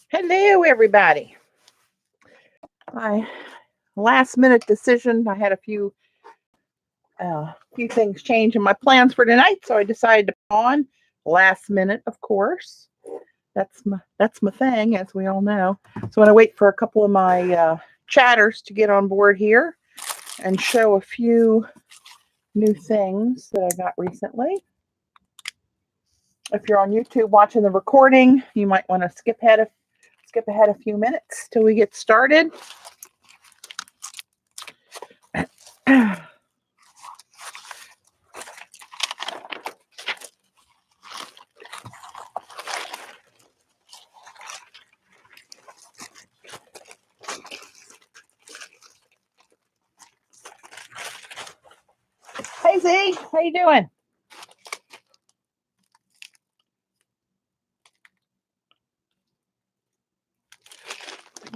Hello, everybody. My last minute decision. I had a few things change in my plans for tonight, so I decided to put on last minute, of course. That's my thing, as we all know. So I'm going to wait for a couple of my chatters to get on board here and show a few new things that I got recently. If you're on YouTube watching the recording, you might want to skip ahead a few minutes till we get started. Hey Z, how you doing?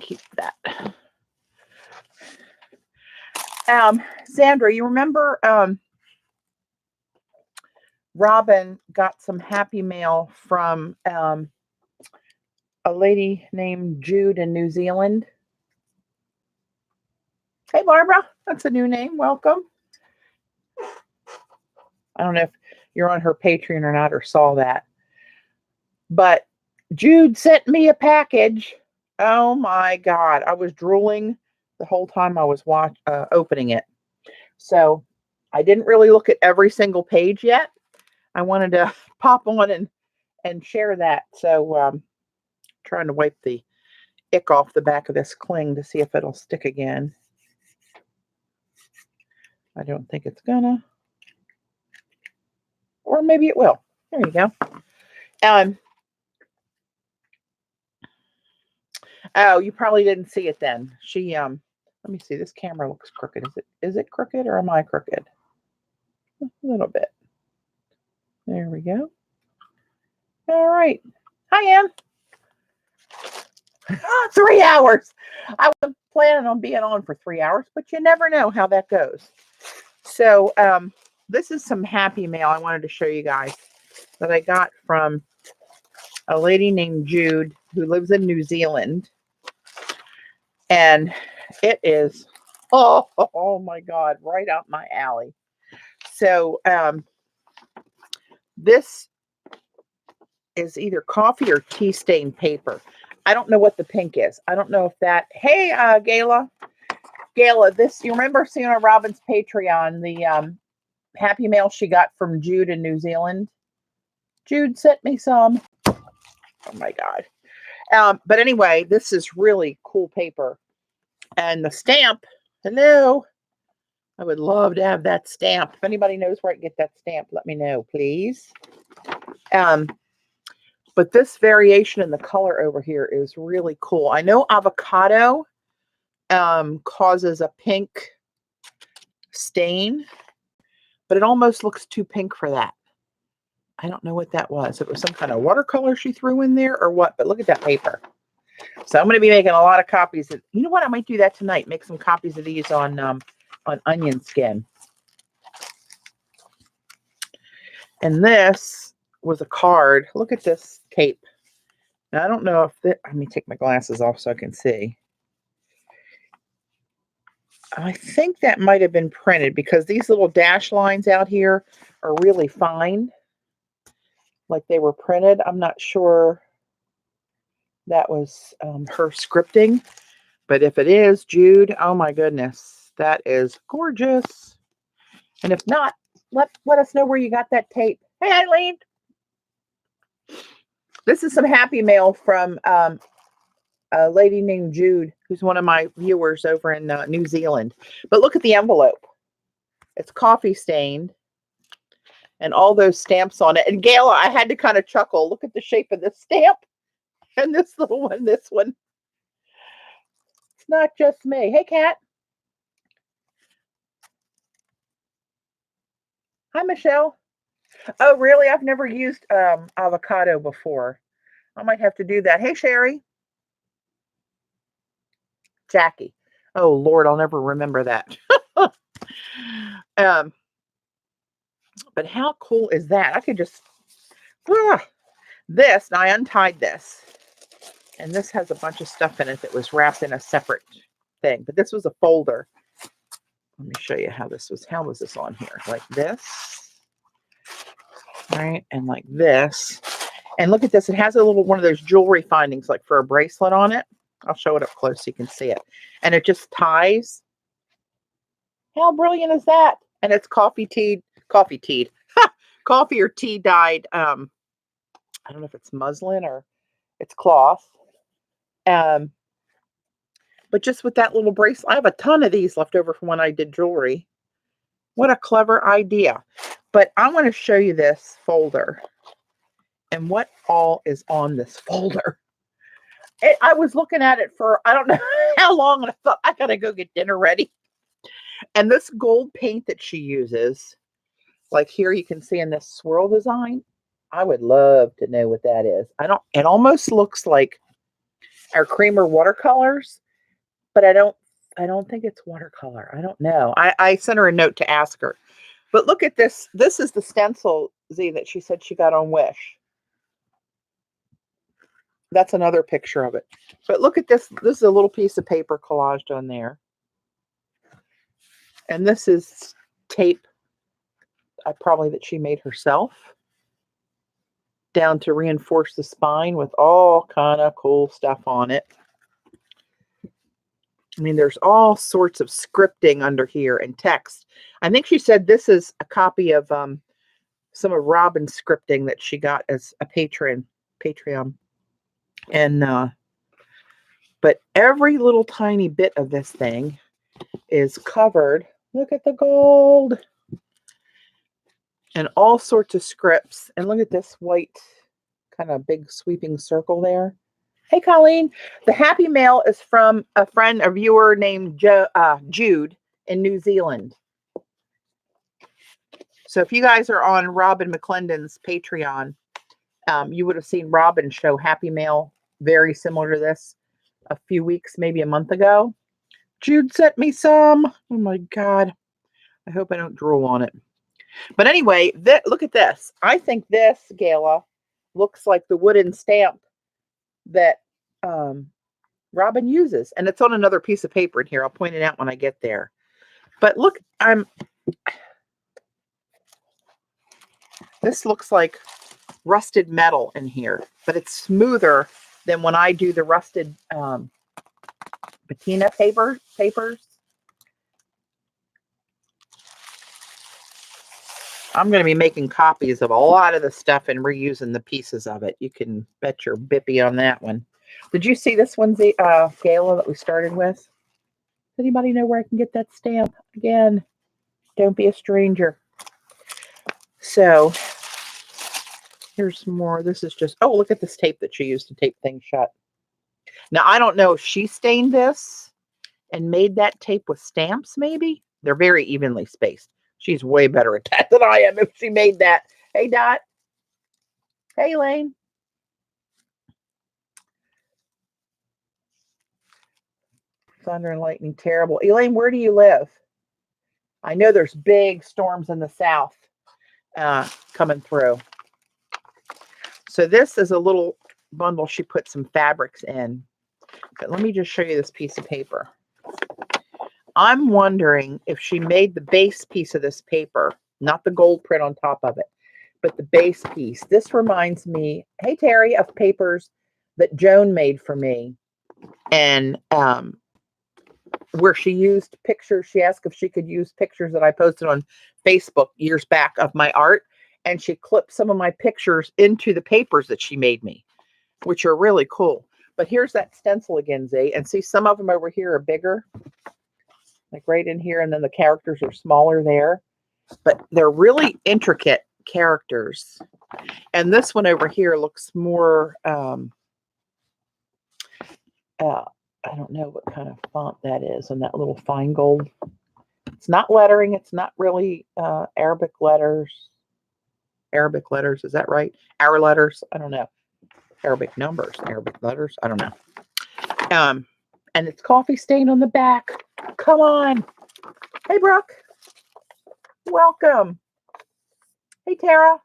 Keep that. Sandra, you remember Robin got some happy mail from a lady named Jude in New Zealand? Hey, Barbara, that's a new name. Welcome. I don't know if you're on her Patreon or not or saw that, but Jude sent me a package. Oh my God, I was drooling the whole time I was opening it. So I didn't really look at every single page yet. I wanted to pop on and share that. So trying to wipe the ick off the back of this cling to see if it'll stick again. I don't think it's gonna. Or maybe it will. There you go. Oh, you probably didn't see it then. She let me see. This camera looks crooked. Is it crooked or am I crooked? A little bit. There we go. All right. Hi, Ann. 3 hours. I was planning on being on for 3 hours, but you never know how that goes. So this is some happy mail I wanted to show you guys that I got from a lady named Jude who lives in New Zealand. And it is, oh my God, right up my alley. So this is either coffee or tea stain paper. I don't know what the pink is. I don't know if that, hey, Gayla, this, you remember seeing on Robin's Patreon, the happy mail she got from Jude in New Zealand? Jude sent me some. Oh my God. But anyway, this is really cool paper. And the stamp, hello. I would love to have that stamp. If anybody knows where I can get that stamp, let me know, please. But this variation in the color over here is really cool. I know avocado causes a pink stain, but it almost looks too pink for that. I don't know what that was. It was some kind of watercolor she threw in there or what, but look at that paper. So I'm going to be making a lot of copies. You know what? I might do that tonight. Make some copies of these on onion skin. And this was a card. Look at this tape. Now, I don't know if let me take my glasses off so I can see. I think that might have been printed because these little dash lines out here are really fine. Like they were printed. I'm not sure that was her scripting. But if it is, Jude, oh my goodness, that is gorgeous. And if not, let us know where you got that tape. Hey, Eileen. This is some happy mail from a lady named Jude, who's one of my viewers over in New Zealand. But look at the envelope. It's coffee stained. And all those stamps on it. And Gayla, I had to kind of chuckle. Look at the shape of this stamp. And this little one, this one. It's not just me. Hey, Kat. Hi, Michelle. Oh, really? I've never used avocado before. I might have to do that. Hey, Sherry. Jackie. Oh, Lord, I'll never remember that. But how cool is that? I could just, this, and I untied this. And this has a bunch of stuff in it that was wrapped in a separate thing. But this was a folder. Let me show you how this was. How was this on here? Like this. Right? And like this. And look at this. It has a little one of those jewelry findings like for a bracelet on it. I'll show it up close so you can see it. And it just ties. How brilliant is that? And it's coffee or tea dyed. I don't know if it's muslin or it's cloth. But just with that little bracelet, I have a ton of these left over from when I did jewelry. What a clever idea. But I want to show you this folder and what all is on this folder. I was looking at it for, I don't know how long, and I thought, I got to go get dinner ready. And this gold paint that she uses, like here you can see in this swirl design, I would love to know what that is. It almost looks like our creamer watercolors, but I don't think it's watercolor. I don't know. I sent her a note to ask her. But look at this. This is the stencil, Z, that she said she got on Wish. That's another picture of it. But look at this. This is a little piece of paper collaged on there. And this is tape, probably that she made herself, down to reinforce the spine with all kind of cool stuff on it. I mean, there's all sorts of scripting under here and text. I think she said this is a copy of some of Robin's scripting that she got as a Patreon. And but every little tiny bit of this thing is covered. Look at the gold. And all sorts of scripts. And look at this white kind of big sweeping circle there. Hey, Colleen. The happy mail is from a friend, a viewer named Jude in New Zealand. So if you guys are on Robin McClendon's Patreon, you would have seen Robin show happy mail very similar to this a few weeks, maybe a month ago. Jude sent me some. Oh my God. I hope I don't drool on it. But anyway, look at this. I think this, Gala, looks like the wooden stamp that Robin uses. And it's on another piece of paper in here. I'll point it out when I get there. But look, this looks like rusted metal in here, but it's smoother than when I do the rusted patina papers. I'm going to be making copies of a lot of the stuff and reusing the pieces of it. You can bet your bippy on that one. Did you see this one, Gala, that we started with? Does anybody know where I can get that stamp? Again, don't be a stranger. So here's more. This is just, oh, look at this tape that she used to tape things shut. Now, I don't know if she stained this and made that tape with stamps, maybe. They're very evenly spaced. She's way better at that than I am if she made that. Hey, Dot. Hey, Elaine. Thunder and lightning, terrible. Elaine, where do you live? I know there's big storms in the south coming through. So this is a little bundle she put some fabrics in. But let me just show you this piece of paper. I'm wondering if she made the base piece of this paper, not the gold print on top of it, but the base piece. This reminds me, hey, Terry, of papers that Joan made for me. And where she used pictures, she asked if she could use pictures that I posted on Facebook years back of my art. And she clipped some of my pictures into the papers that she made me, which are really cool. But here's that stencil again, Z. And see, some of them over here are bigger, like right in here. And then the characters are smaller there. But they're really intricate characters. And this one over here looks more, I don't know what kind of font that is. And that little fine gold. It's not lettering. It's not really Arabic letters. Arabic letters, is that right? Our letters? I don't know. Arabic numbers, Arabic letters, I don't know. And it's coffee stained on the back. Come on. Hey, Brooke. Welcome. Hey, Tara.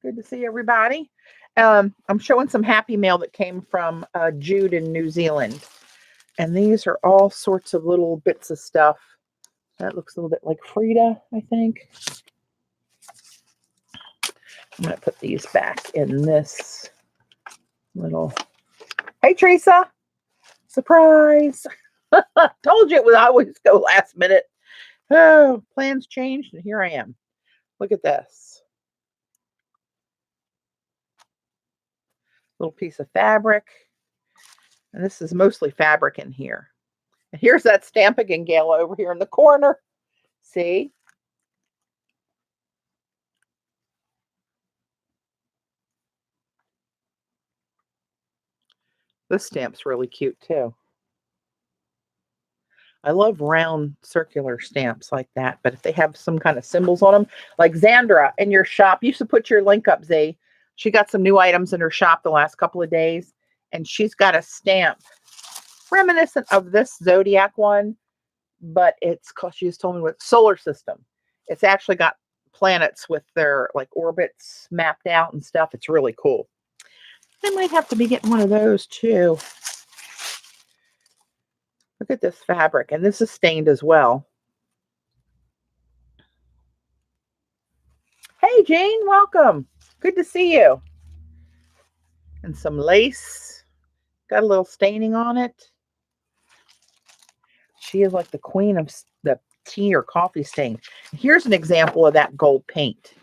Good to see everybody. I'm showing some Happy Mail that came from Jude in New Zealand. And these are all sorts of little bits of stuff. That looks a little bit like Frida, I think. I'm going to put these back in this little... Hey, Teresa. Surprise. Told you it would always go last minute. Oh, plans changed, and here I am. Look at this. Little piece of fabric. And this is mostly fabric in here. And here's that stamp again, Gayla, over here in the corner. See? This stamp's really cute, too. I love round circular stamps like that, but if they have some kind of symbols on them, like Xandra in your shop, you should put your link up, Z. She got some new items in her shop the last couple of days, and she's got a stamp reminiscent of this Zodiac one, but it's called, she just told me what solar system. It's actually got planets with their like orbits mapped out and stuff. It's really cool. I might have to be getting one of those too. Look at this fabric, and this is stained as well. Hey, Jane, welcome. Good to see you. And some lace. Got a little staining on it. She is like the queen of the tea or coffee stain. Here's an example of that gold paint.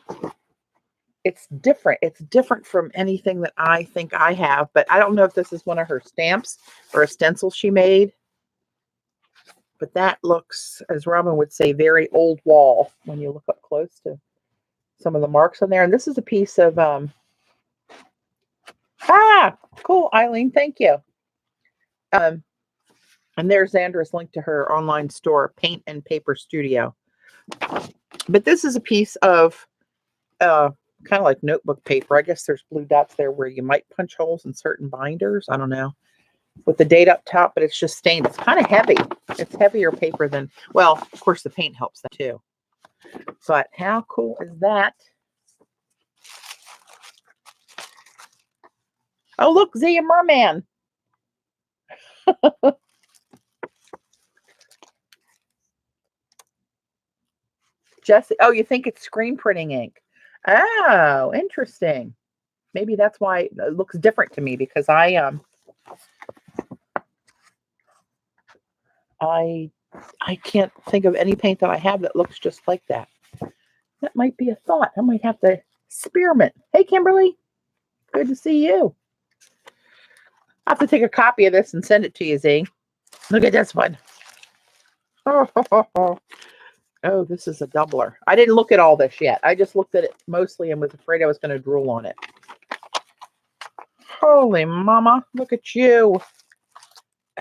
It's different. It's different from anything that I think I have, but I don't know if this is one of her stamps or a stencil she made. But that looks, as Robin would say, very old wall when you look up close to some of the marks on there. And this is a piece of, cool, Eileen, thank you. And there's Xandra's link to her online store, Paint and Paper Studio. But this is a piece of kind of like notebook paper. I guess there's blue dots there where you might punch holes in certain binders. I don't know. With the date up top, but it's just stained. It's kind of heavy. It's heavier paper than, well, of course, the paint helps that too. But how cool is that? Oh, look, Zia Merman. Jesse, oh, you think it's screen printing ink? Oh, interesting. Maybe that's why it looks different to me, because I can't think of any paint that I have that looks just like that. That might be a thought. I might have to experiment. Hey, Kimberly. Good to see you. I'll have to take a copy of this and send it to you, Z. Look at this one. Oh, this is a doubler. I didn't look at all this yet. I just looked at it mostly and was afraid I was going to drool on it. Holy mama, look at you.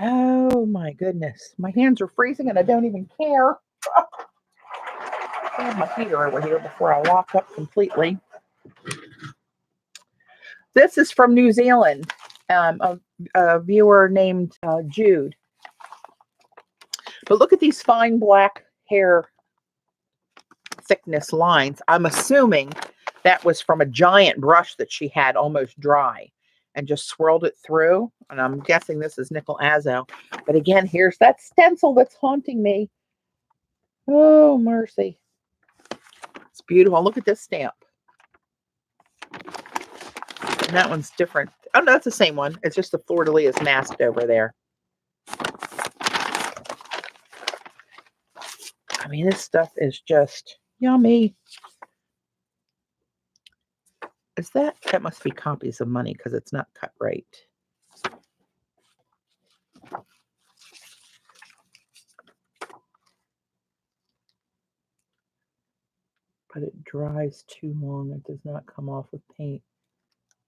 Oh my goodness. My hands are freezing and I don't even care. I have my heater over here before I lock up completely. This is from New Zealand. A viewer named Jude. But look at these fine black hair thickness lines. I'm assuming that was from a giant brush that she had almost dry and just swirled it through. And I'm guessing this is nickel azo. But again, here's that stencil that's haunting me. Oh, mercy. It's beautiful. Look at this stamp. And that one's different. Oh, no, it's the same one. It's just the fleur-de-lis is masked over there. I mean, this stuff is just yummy. Is that must be copies of money because it's not cut right. But it dries too long. It does not come off with paint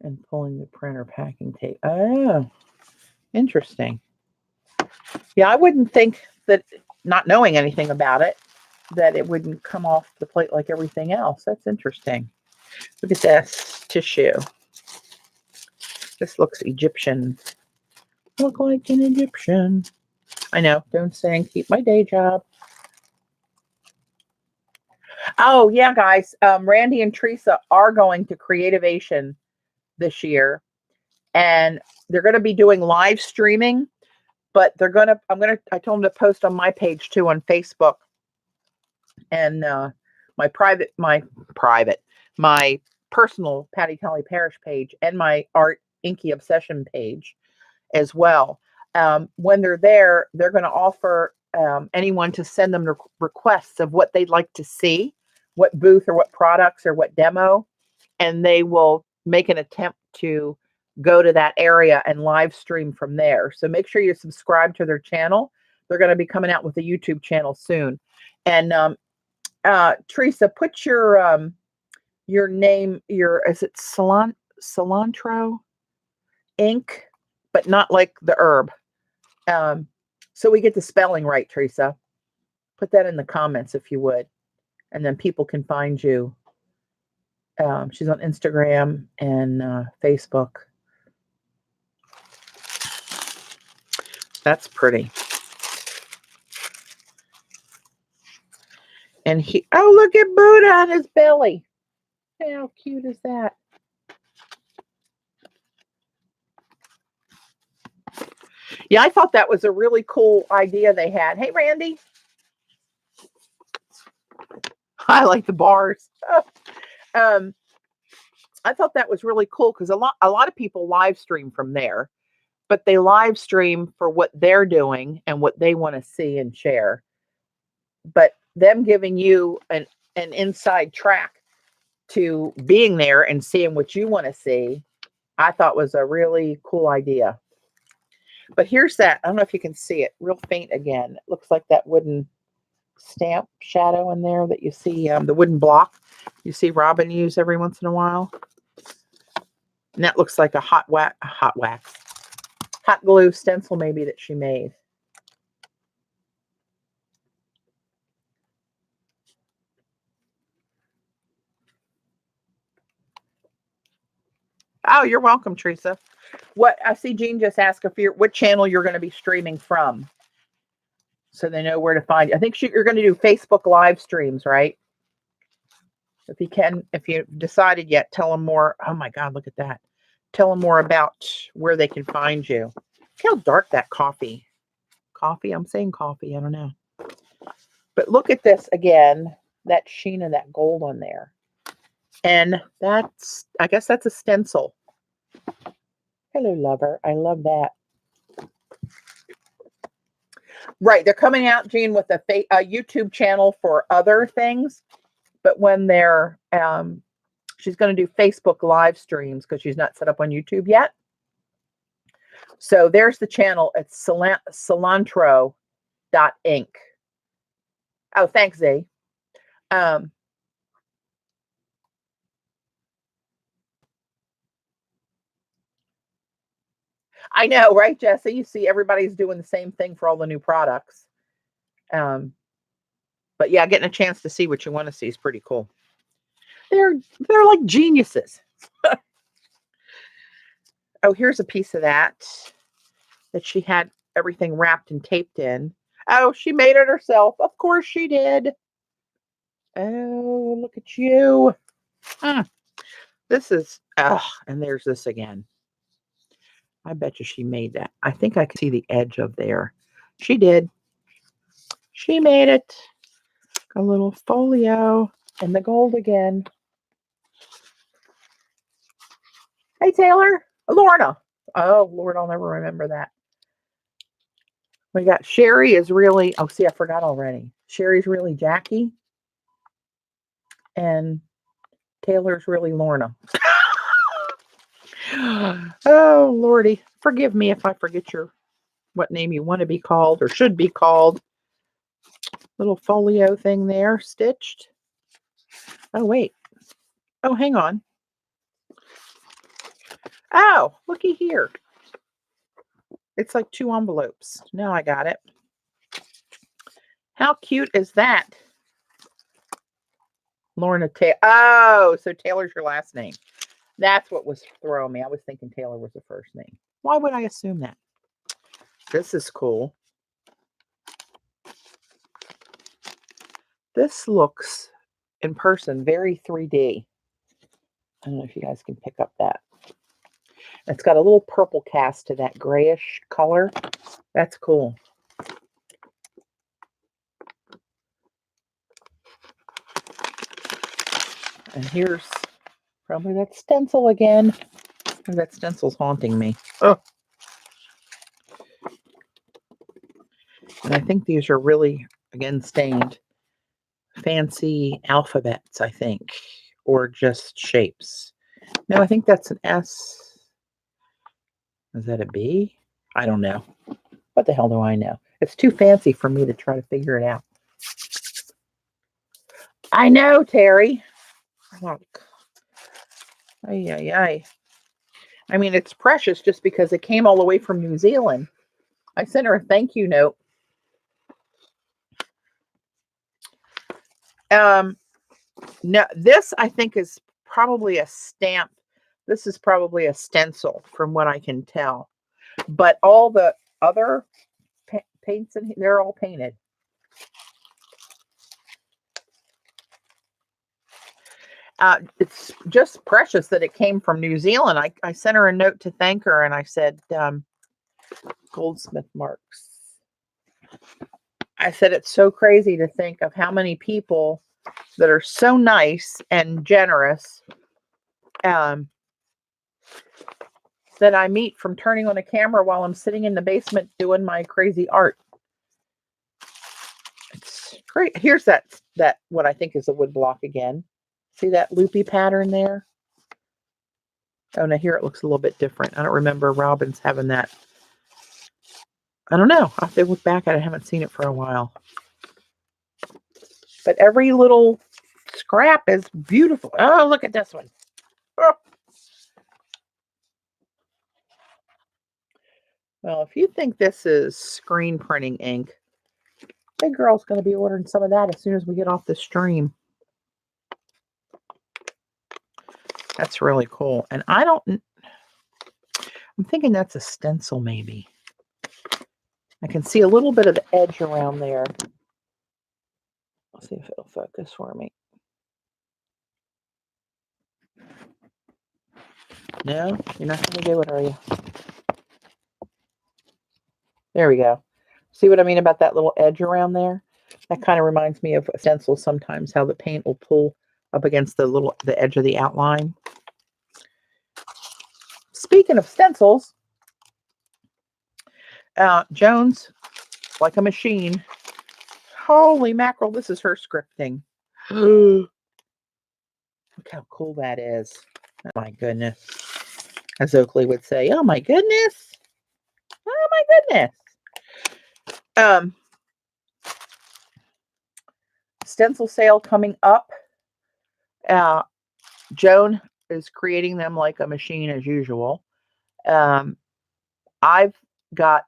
and pulling the printer packing tape. Oh, interesting. Yeah, I wouldn't think that, not knowing anything about it, that it wouldn't come off the plate like everything else. That's interesting. Look at this tissue. This looks Egyptian. Look like an Egyptian. I know, don't sing, keep my day job. Oh, yeah, guys. Randy and Teresa are going to Creativation this year, and they're going to be doing live streaming, but I told them to post on my page too on Facebook and my personal Patty Kelly Parish page and my Art Inky Obsession page as well. When they're there, they're going to offer anyone to send them requests of what they'd like to see, what booth or what products or what demo, and they will make an attempt to go to that area and live stream from there. So make sure you subscribe to their channel. They're going to be coming out with a YouTube channel soon. And Teresa, put your name, is it cilantro ink, but not like the herb. So we get the spelling right, Teresa. Put that in the comments if you would, and then people can find you. She's on Instagram and Facebook. That's pretty. And look at Buddha on his belly. How cute is that? Yeah, I thought that was a really cool idea they had. Hey, Randy. I like the bars. I thought that was really cool because a lot of people live stream from there, but they live stream for what they're doing and what they want to see and share. But them giving you an inside track to being there and seeing what you want to see, I thought was a really cool idea. But here's that. I don't know if you can see it real faint again. It looks like that wooden stamp shadow in there that you see, the wooden block you see Robin use every once in a while. And that looks like a hot glue stencil maybe that she made. Oh, you're welcome, Teresa. What I see Jean just asked what channel you're going to be streaming from, so they know where to find you. I think you're going to do Facebook live streams, right? If you decided yet, tell them more. Oh my God, look at that. Tell them more about where they can find you. Look how dark that coffee. I'm saying coffee. I don't know. But look at this again. That sheen and that gold on there. And I guess that's a stencil. Hello, lover. I love that. Right. They're coming out, Jean, with a YouTube channel for other things. But when they're, she's going to do Facebook live streams because she's not set up on YouTube yet. So there's the channel. It's cilantro.ink. Oh, thanks, Z. I know, right, Jesse? You see everybody's doing the same thing for all the new products. But yeah, getting a chance to see what you want to see is pretty cool. They're like geniuses. Oh, here's a piece of that she had everything wrapped and taped in. Oh, she made it herself. Of course she did. Oh, look at you. This is, and there's this again. I bet you she made that. I think I can see the edge of there. She did. She made it. A little folio and the gold again. Hey, Taylor. Lorna. Oh, Lord, I'll never remember that. We got Sherry is really, oh, see, I forgot already. Sherry's really Jackie. And Taylor's really Lorna. Oh, Lordy. Forgive me if I forget what name you want to be called or should be called. Little folio thing there, stitched. Oh, wait. Oh, hang on. Oh, looky here. It's like 2 envelopes. Now I got it. How cute is that? Lorna Taylor. Oh, so Taylor's your last name. That's what was throwing me. I was thinking Taylor was the first name. Why would I assume that? This is cool. This looks, in person, very 3D. I don't know if you guys can pick up that. It's got a little purple cast to that grayish color. That's cool. And here's probably that stencil again. That stencil's haunting me. Oh. And I think these are really, again, stained. Fancy alphabets, I think. Or just shapes. No, I think that's an S. Is that a B? I don't know. What the hell do I know? It's too fancy for me to try to figure it out. I know, Terry. Look. Ay, ay, ay. I mean, it's precious just because it came all the way from New Zealand. I sent her a thank you note. No, this I think is probably a stamp. This is probably a stencil from what I can tell. But all the other paints in here, they're all painted. It's just precious that it came from New Zealand. I sent her a note to thank her, and I said, Goldsmith marks. I said, it's so crazy to think of how many people that are so nice and generous that I meet from turning on a camera while I'm sitting in the basement doing my crazy art. It's great. Here's that what I think is a wood block again. See that loopy pattern there? Oh, no, here it looks a little bit different. I don't remember Robin's having that. I don't know. I'll have to look back at it. I haven't seen it for a while. But every little scrap is beautiful. Oh, look at this one. Oh. Well, if you think this is screen printing ink, big girl's going to be ordering some of that as soon as we get off the stream. That's really cool. And I'm thinking that's a stencil maybe. I can see a little bit of the edge around there. Let's see if it'll focus for me. No, you're not going to do it, are you? There we go. See what I mean about that little edge around there? That kind of reminds me of a stencil sometimes, how the paint will pull up against the edge of the outline. Speaking of stencils, Jones, like a machine. Holy mackerel, this is her scripting. Look how cool that is. Oh my goodness. As Oakley would say, oh my goodness. Oh my goodness. Stencil sale coming up. Joan is creating them like a machine as usual. I've got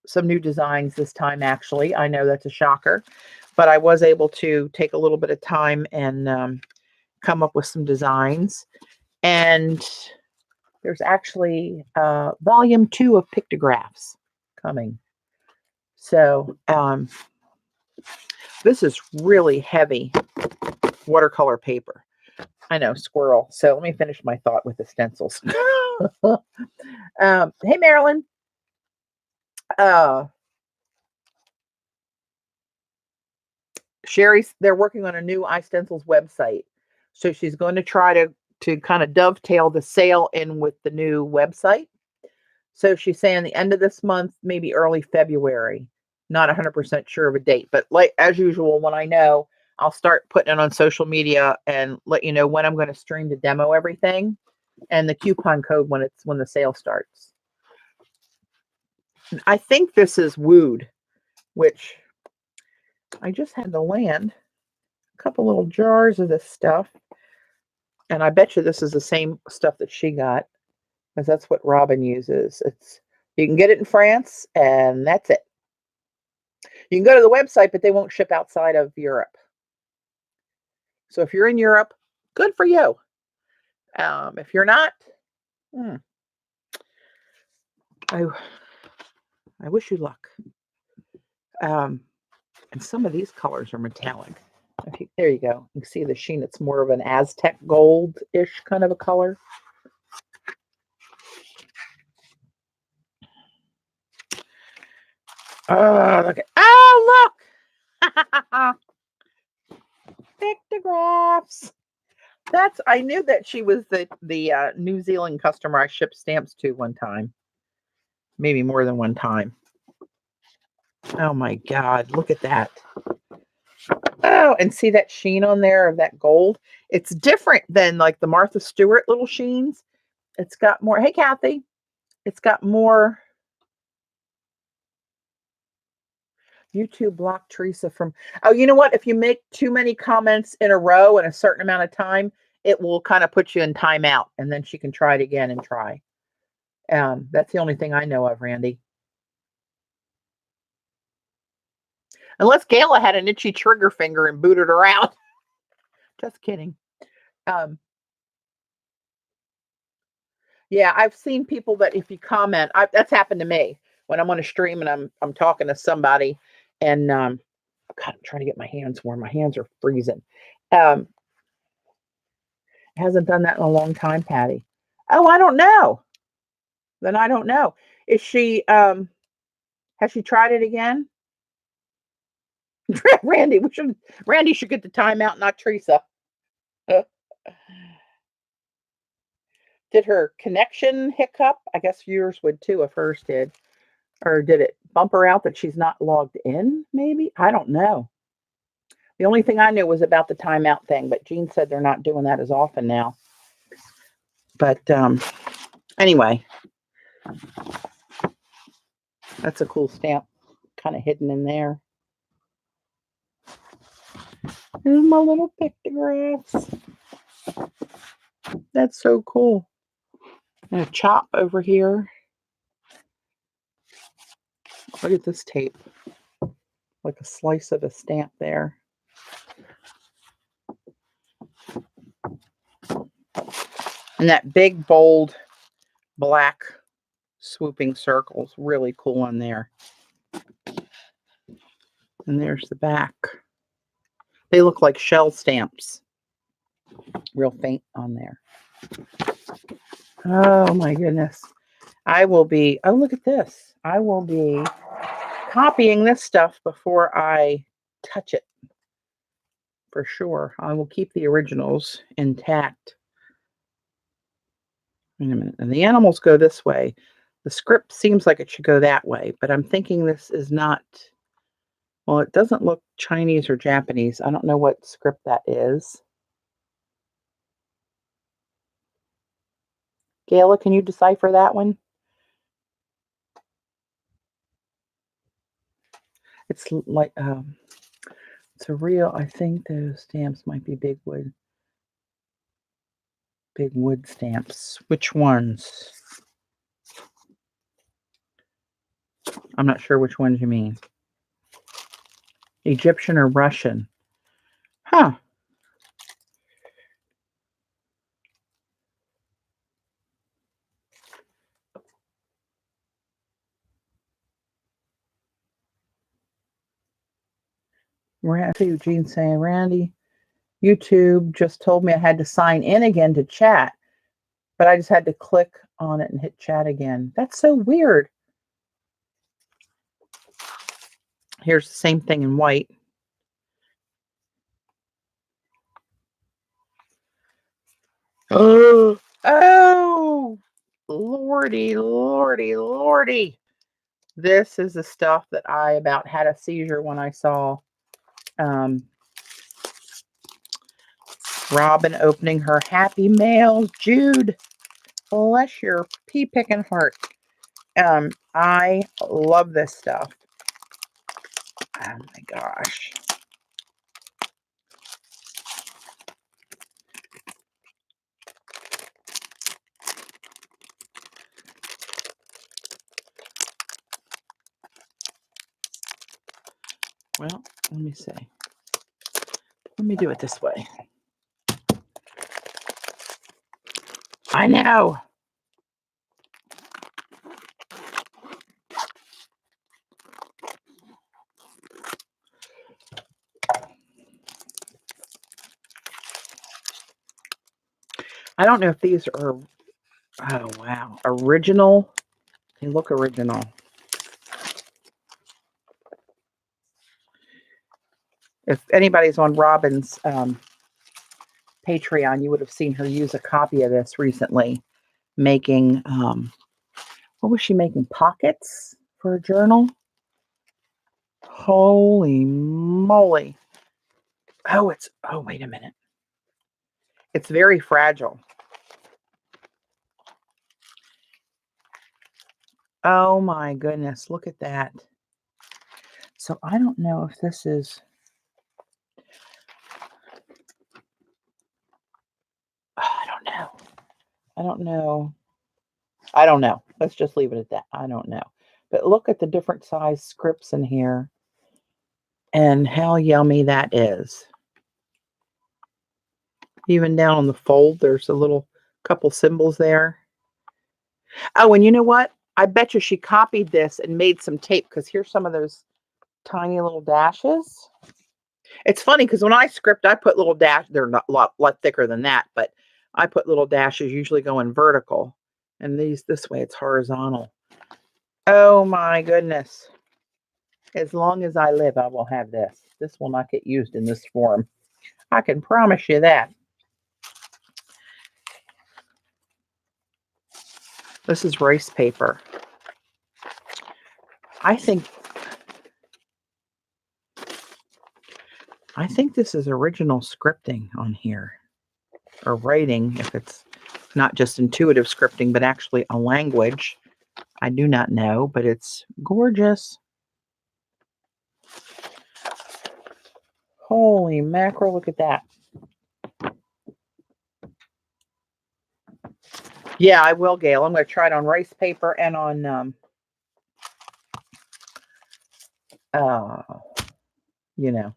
some new designs this time, actually. I know that's a shocker, but I was able to take a little bit of time and come up with some designs. And there's actually volume 2 of pictographs coming. So this is really heavy watercolor paper. I know, squirrel. So let me finish my thought with the stencils. Hey, Marilyn. They're working on a new iStencils website. So she's going to try to kind of dovetail the sale in with the new website. So she's saying the end of this month, maybe early February. Not 100% sure of a date, but like as usual, when I know, I'll start putting it on social media and let you know when I'm going to stream to demo everything and the coupon code when the sale starts. I think this is Wood, which I just had to land a couple little jars of this stuff. And I bet you this is the same stuff that she got, because that's what Robin uses. You can get it in France, and that's it. You can go to the website, but they won't ship outside of Europe. So if you're in Europe, good for you. If you're not, I wish you luck. And some of these colors are metallic. There you go. You can see the sheen. It's more of an Aztec gold-ish kind of a color. Oh, look at, oh, look. Pictographs. I knew that she was the New Zealand customer I shipped stamps to one time. Maybe more than one time. Oh my God, look at that. Oh, and see that sheen on there of that gold? It's different than like the Martha Stewart little sheens. It's got more, hey Kathy, it's got more. YouTube blocked Teresa from, oh, you know what? If you make too many comments in a row in a certain amount of time, it will kind of put you in timeout and then she can try it again and try. That's the only thing I know of, Randy. Unless Gayla had an itchy trigger finger and booted her out. Just kidding. Yeah, I've seen people that if you comment, that's happened to me when I'm on a stream and I'm talking to somebody, and God, I'm trying to get my hands warm. My hands are freezing. Hasn't done that in a long time, Patty. Oh, I don't know. Then I don't know. Is she? Has she tried it again? Randy, Randy should get the timeout, not Teresa. Did her connection hiccup? I guess yours would too if hers did. Or did it bump her out that she's not logged in, maybe? I don't know. The only thing I knew was about the timeout thing, but Jean said they're not doing that as often now. But anyway, that's a cool stamp kind of hidden in there. Here's my little pictographs. That's so cool. And a chop over here. Look at this tape. Like a slice of a stamp there. And that big, bold, black swooping circles. Really cool on there. And there's the back. They look like shell stamps. Real faint on there. Oh my goodness. I will be, oh, look at this. I will be copying this stuff before I touch it. For sure. I will keep the originals intact. Wait a minute. And the animals go this way. The script seems like it should go that way, but I'm thinking this is not, well, it doesn't look Chinese or Japanese. I don't know what script that is. Gayla, can you decipher that one? It's like, it's a real, I think those stamps might be big wood stamps. Which ones? I'm not sure which ones you mean. Egyptian or Russian? Huh. Eugene saying, Randy, YouTube just told me I had to sign in again to chat, but I just had to click on it and hit chat again. That's so weird. Here's the same thing in white. Oh, Lordy, Lordy, Lordy. This is the stuff that I about had a seizure when I saw Robin opening her Happy Mail. Jude, bless your pea-picking heart. I love this stuff. Oh my gosh. Well, let me see. Let me do it this way. I know. I don't know if these are, oh wow, original. They look original. If anybody's on Robin's Patreon, you would have seen her use a copy of this recently, making, what was she making? Pockets for a journal? Holy moly. Oh, wait a minute. It's very fragile. Oh my goodness, look at that. So I don't know if this is, I don't know. I don't know. Let's just leave it at that. I don't know. But look at the different size scripts in here and how yummy that is. Even down on the fold, there's a little couple symbols there. Oh, and you know what? I bet you she copied this and made some tape, because here's some of those tiny little dashes. It's funny because when I script, I put little dashes. They're not a lot thicker than that, but I put little dashes, usually going vertical. And this way it's horizontal. Oh my goodness. As long as I live, I will have this. This will not get used in this form. I can promise you that. This is rice paper. I think this is original scripting on here, or writing, if it's not just intuitive scripting, but actually a language. I do not know, but it's gorgeous. Holy mackerel, look at that. Yeah, I will, Gail. I'm going to try it on rice paper and on, you know,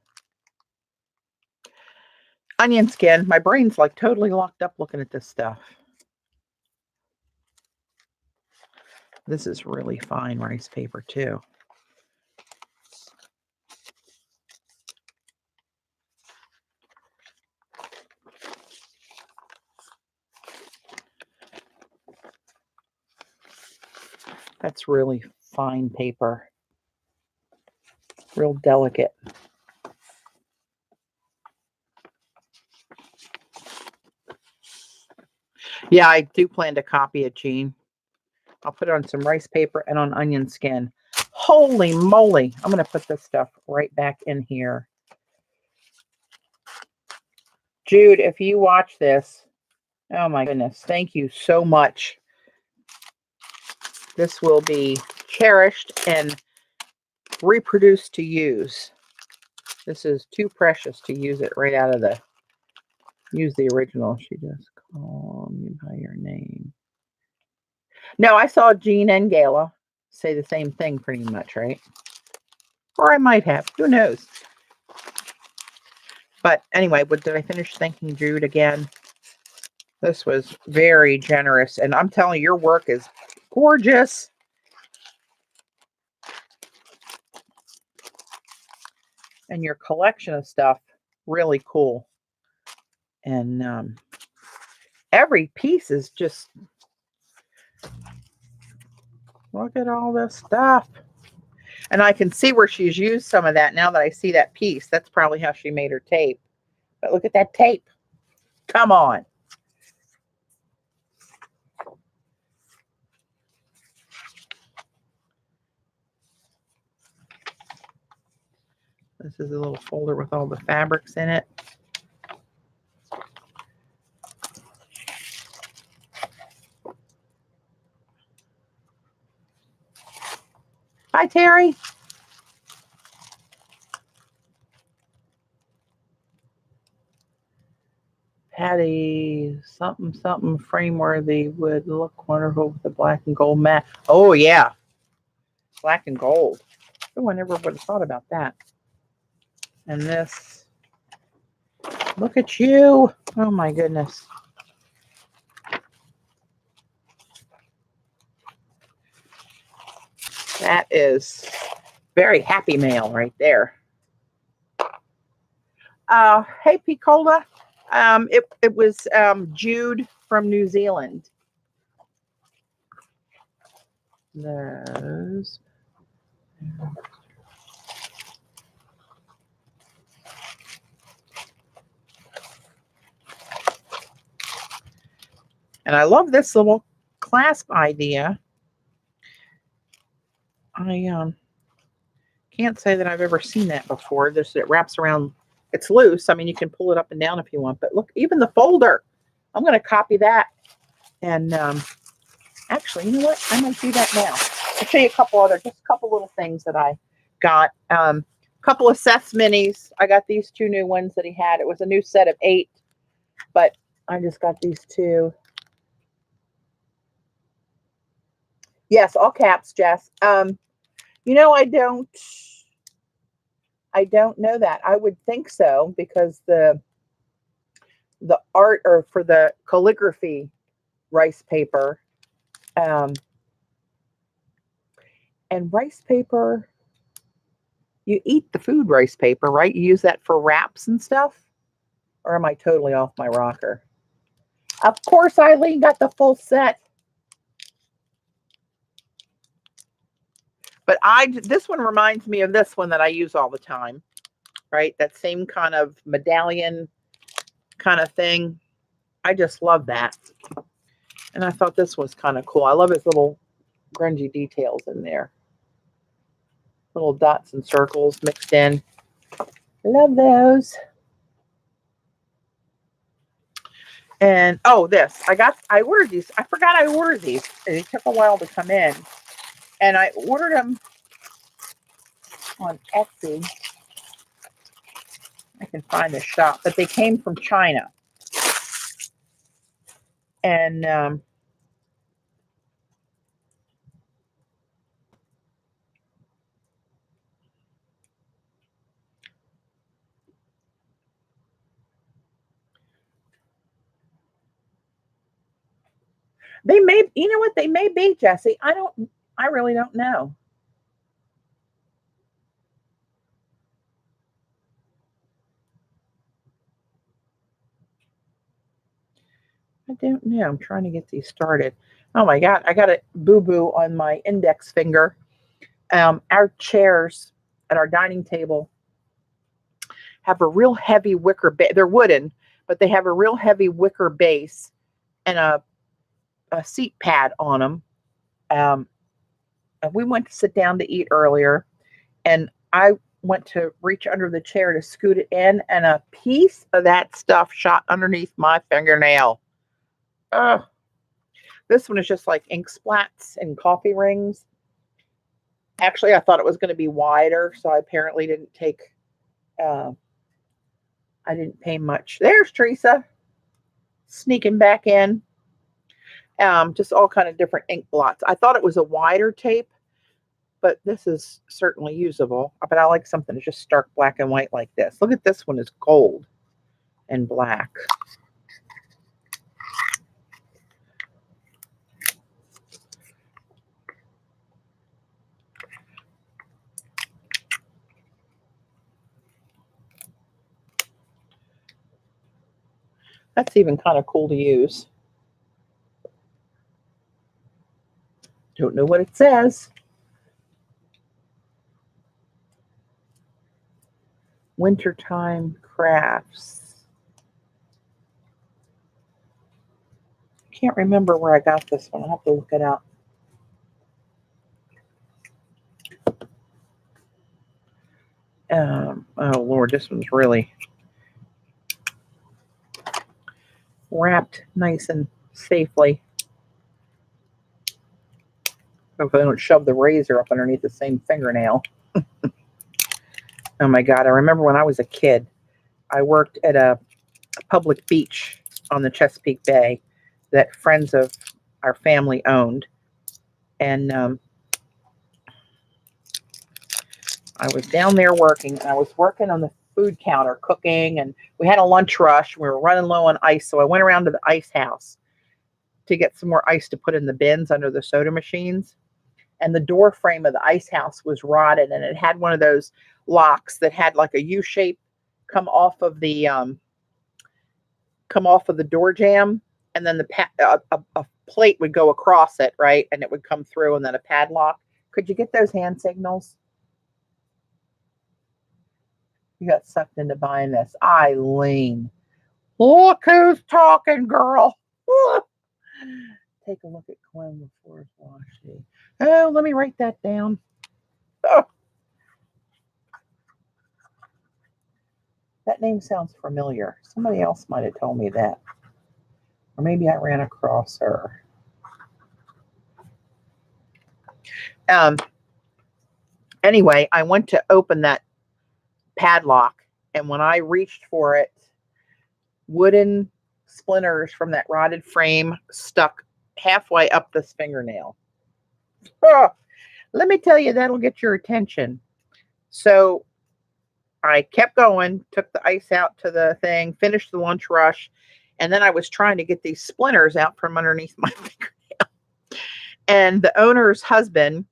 onion skin. My brain's like totally locked up looking at this stuff. This is really fine rice paper too. That's really fine paper. Real delicate. Yeah, I do plan to copy it, Jean. I'll put it on some rice paper and on onion skin. Holy moly. I'm going to put this stuff right back in here. Jude, if you watch this, oh my goodness, thank you so much. This will be cherished and reproduced to use. This is too precious to use it right out of use the original. She just called me by your name. No, I saw Jean and Gayla say the same thing pretty much, right? Or I might have. Who knows? But anyway, did I finish thanking Jude again? This was very generous. And I'm telling you, your work is gorgeous. And your collection of stuff, really cool. And every piece is just, look at all this stuff. And I can see where she's used some of that now that I see that piece. That's probably how she made her tape. But look at that tape. Come on. This is a little folder with all the fabrics in it. Hi, Terry. Patty, something frame-worthy would look wonderful with the black and gold mat. Oh, yeah. Black and gold. Oh, I never would have thought about that. And this, look at you. Oh, my goodness. That is very happy mail right there. Hey, Picola. It was Jude from New Zealand. Those. And I love this little clasp idea. I can't say that I've ever seen that before. It wraps around. It's loose. I mean, you can pull it up and down if you want. But look, even the folder. I'm going to copy that. And actually, you know what? I might do that now. I'll show you just a couple little things that I got. A couple of Seth's minis. I got these 2 new ones that he had. It was a new set of 8, but I just got these 2. Yes, all caps, Jess. You know, I don't know that. I would think so because the art or for the calligraphy rice paper, and rice paper, you eat the food rice paper, right? You use that for wraps and stuff? Or am I totally off my rocker? Of course, Eileen got the full set. But this one reminds me of this one that I use all the time, right? That same kind of medallion kind of thing. I just love that. And I thought this was kind of cool. I love his little grungy details in there. Little dots and circles mixed in. Love those. And oh, this. I ordered these. I forgot I ordered these. And it took a while to come in. And I ordered them on Etsy. I can find the shop, but they came from China. And they may, you know what, they may be, Jesse. I really don't know. I don't know. I'm trying to get these started. Oh my God, I got a boo-boo on my index finger. Our chairs at our dining table have a real heavy wicker base. They're wooden, but they have a real heavy wicker base and a seat pad on them. And we went to sit down to eat earlier, and I went to reach under the chair to scoot it in, and a piece of that stuff shot underneath my fingernail. Ugh. This one is just like ink splats and coffee rings. Actually, I thought it was going to be wider, so I apparently didn't take, I didn't pay much. There's Teresa sneaking back in. Just all kind of different ink blots. I thought it was a wider tape, but this is certainly usable. But I like something that's just stark black and white like this. Look at this one, is gold and black. That's even kind of cool to use. Don't know what it says. Wintertime crafts. Can't remember where I got this one. I'll have to look it up. Oh Lord, this one's really wrapped nice and safely. If I don't shove the razor up underneath the same fingernail. Oh my God, I remember when I was a kid, I worked at a public beach on the Chesapeake Bay that friends of our family owned. And I was down there working, and I was working on the food counter cooking, and we had a lunch rush. We were running low on ice, so I went around to the ice house to get some more ice to put in the bins under the soda machines. And the door frame of the ice house was rotted, and it had one of those locks that had like a U shape come off of the door jamb, and then a plate would go across it, right, and it would come through, and then a padlock. Could you get those hand signals? You got sucked into buying this. Eileen, look who's talking, girl. Take a look at Gwen before Washi. Oh, let me write that down. Oh, that name sounds familiar. Somebody else might have told me that. Or maybe I ran across her. Anyway, I went to open that padlock, and when I reached for it, wooden splinters from that rotted frame stuck halfway up this fingernail. Oh, let me tell you, that'll get your attention. So I kept going, took the ice out to the thing, finished the lunch rush, and then I was trying to get these splinters out from underneath my fingernail. And the owner's husband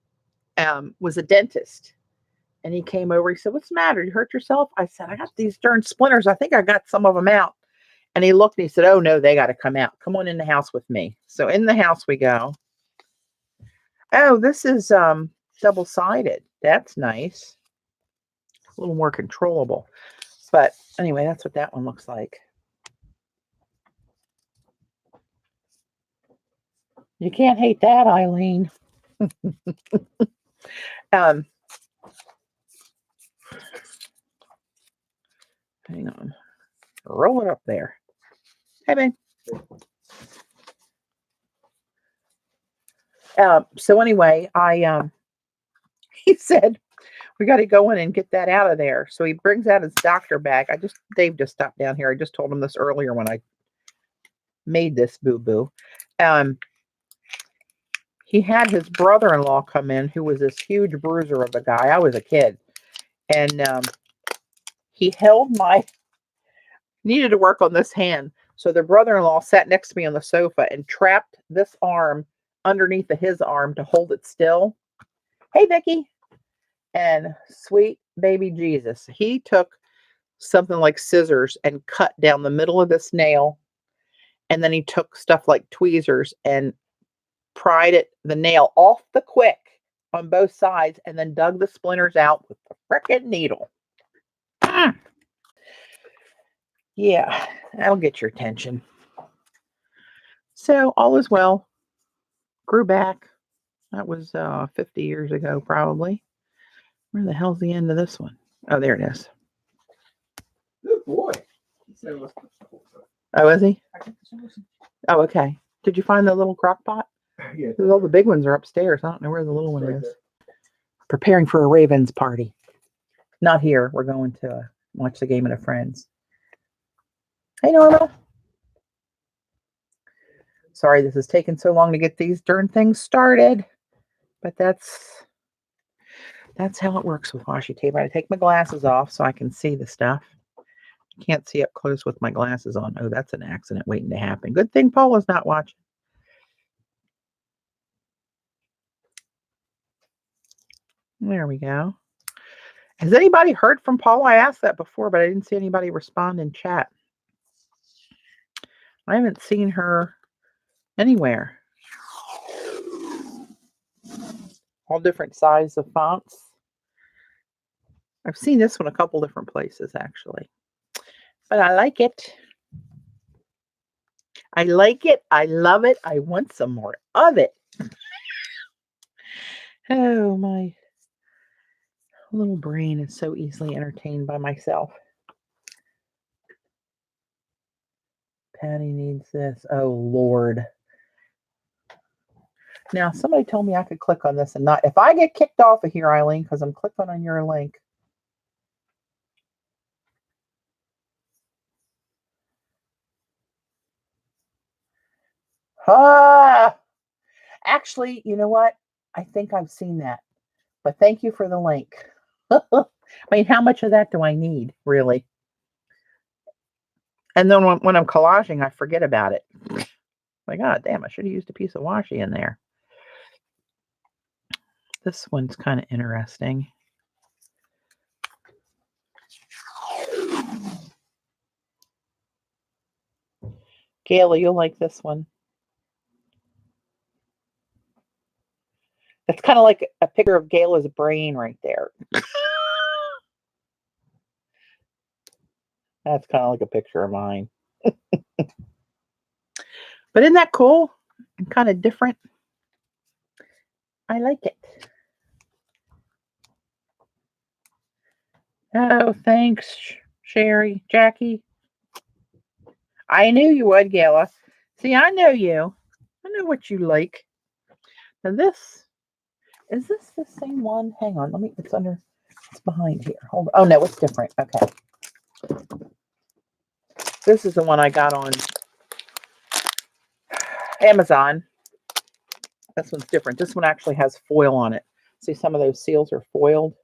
was a dentist. And he came over. He said, "What's the matter? You hurt yourself?" I said, "I got these darn splinters. I think I got some of them out." And he looked and he said, "Oh, no, they got to come out. Come on in the house with me." So in the house we go. Oh, this is double-sided. That's nice. A little more controllable. But anyway, that's what that one looks like. You can't hate that, Eileen. Hang on. Roll it up there. Hey, babe. So anyway, he said, "We got to go in and get that out of there." So he brings out his doctor bag. Dave just stopped down here. I just told him this earlier when I made this boo-boo. He had his brother-in-law come in, who was this huge bruiser of a guy. I was a kid. And he needed to work on this hand. So the brother-in-law sat next to me on the sofa and trapped this arm underneath of his arm to hold it still. Hey, Vicky. And sweet baby Jesus, he took something like scissors and cut down the middle of this nail. And then he took stuff like tweezers and pried the nail off the quick on both sides and then dug the splinters out with the frickin' needle. Yeah, that'll get your attention. So all is well. Grew back. That was 50 years ago, probably. Where the hell's the end of this one? Oh, there it is. Good boy. Oh, is he? Oh, okay. Did you find the little crock pot? Yeah. All the big ones are upstairs. I don't know where the little one is. Preparing for a Ravens party. Not here. We're going to watch the game at a friend's. Hey, Norma. Sorry this has taken so long to get these darn things started. But that's how it works with washi tape. I take my glasses off so I can see the stuff. I can't see up close with my glasses on. Oh, that's an accident waiting to happen. Good thing Paula's not watching. There we go. Has anybody heard from Paula? I asked that before, but I didn't see anybody respond in chat. I haven't seen her anywhere. All different sizes of fonts. I've seen this one a couple different places, actually. But I like it. I like it. I love it. I want some more of it. Oh, my little brain is so easily entertained by myself. Patty needs this. Oh, Lord. Now, somebody told me I could click on this and not. If I get kicked off of here, Eileen, because I'm clicking on your link. Actually, you know what? I think I've seen that. But thank you for the link. I mean, how much of that do I need, really? And then when I'm collaging, I forget about it. Like, oh, damn, I should have used a piece of washi in there. This one's kind of interesting. Gayla, you'll like this one. It's kind of like a picture of Gayla's brain right there. That's kind of like a picture of mine. But isn't that cool? and kind of different. I like it. Oh, thanks, Sherry. Jackie. I knew you would, Gayla. See, I know you. I know what you like. Now this, is this the same one? Hang on, let me, it's behind here. Hold on. Oh no, it's different. Okay. This is the one I got on Amazon. This one's different. This one actually has foil on it. See, some of those seals are foiled,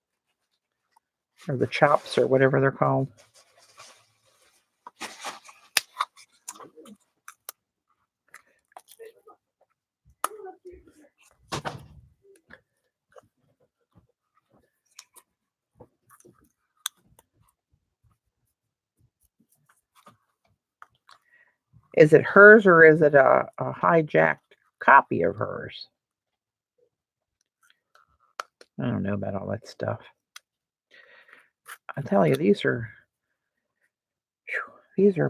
or the chops, or whatever they're called. Is it hers, or is it a hijacked copy of hers? I don't know about all that stuff. I tell you, these are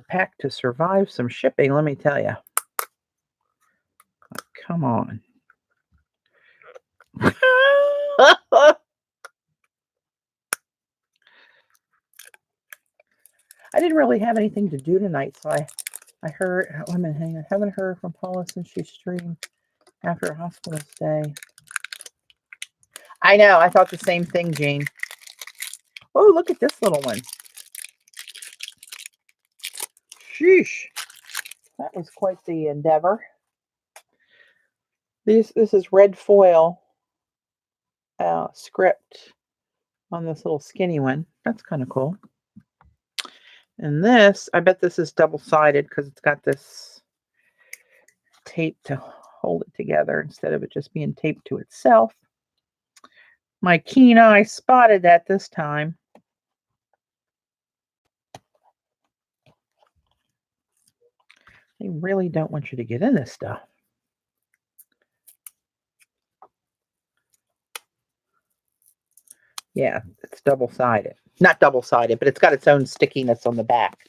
packed to survive some shipping, let me tell you. Come on. I didn't really have anything to do tonight, so I heard, wait a minute, hang on. I haven't heard from Paula since she streamed after a hospital stay. I know, I thought the same thing, Jean. Oh, look at this little one. Sheesh. That was quite the endeavor. This is red foil script on this little skinny one. That's kind of cool. And this, I bet this is double-sided because it's got this tape to hold it together instead of it just being taped to itself. My keen eye spotted that this time. They really don't want you to get in this stuff. Yeah, it's double-sided. Not double-sided, but it's got its own stickiness on the back.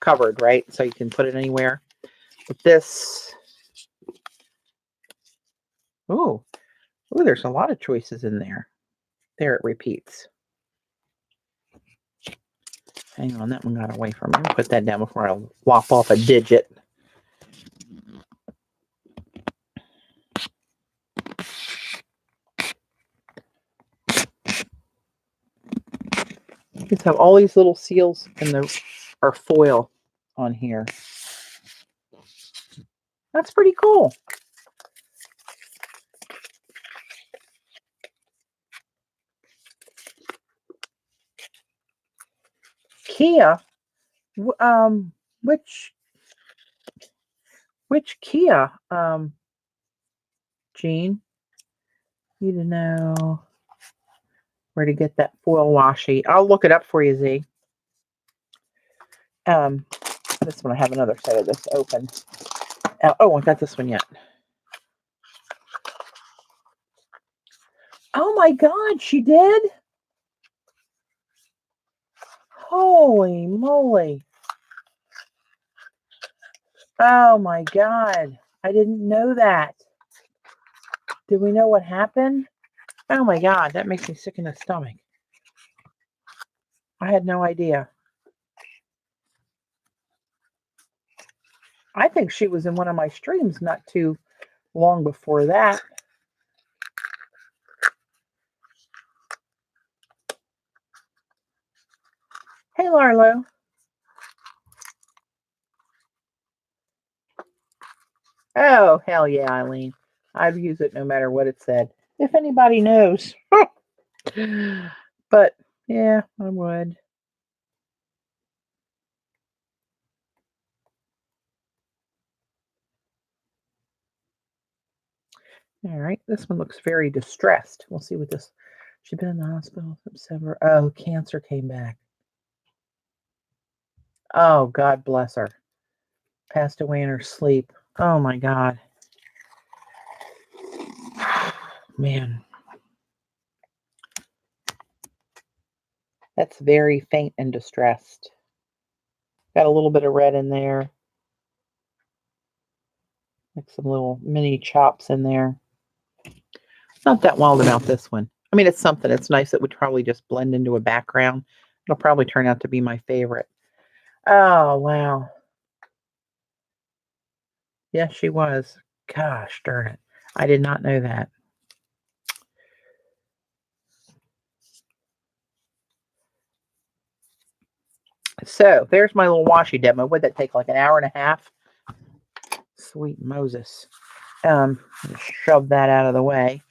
Covered, right? So you can put it anywhere. But this... Ooh, there's a lot of choices in there. There it repeats. Hang on, that one got away from me. I'll put that down before I lop off a digit. Just have all these little seals and are foil on here. That's pretty cool. Kia, which Kia, Jean? Need to know where to get that foil washi. I'll look it up for you, Z. This one, I have another set of this open. Oh, I got this one yet. Oh my God, she did? Holy moly. Oh my God. I didn't know that. Do we know what happened? Oh my God, that makes me sick in the stomach. I had no idea. I think she was in one of my streams not too long before that. Hey, Larlo. Oh, hell yeah, Eileen. I'd use it no matter what it said. If anybody knows. But, yeah, I would. All right, this one looks very distressed. We'll see what this... She's been in the hospital since September. Oh, cancer came back. Oh, God bless her. Passed away in her sleep. Oh, my God. Man. That's very faint and distressed. Got a little bit of red in there. Like some little mini chops in there. Not that wild about this one. I mean, it's something. It's nice. It would probably just blend into a background. It'll probably turn out to be my favorite. Oh, wow. Yes, she was. Gosh darn it. I did not know that. So there's my little washi demo. Would that take like an hour and a half? Sweet Moses. Just shove that out of the way.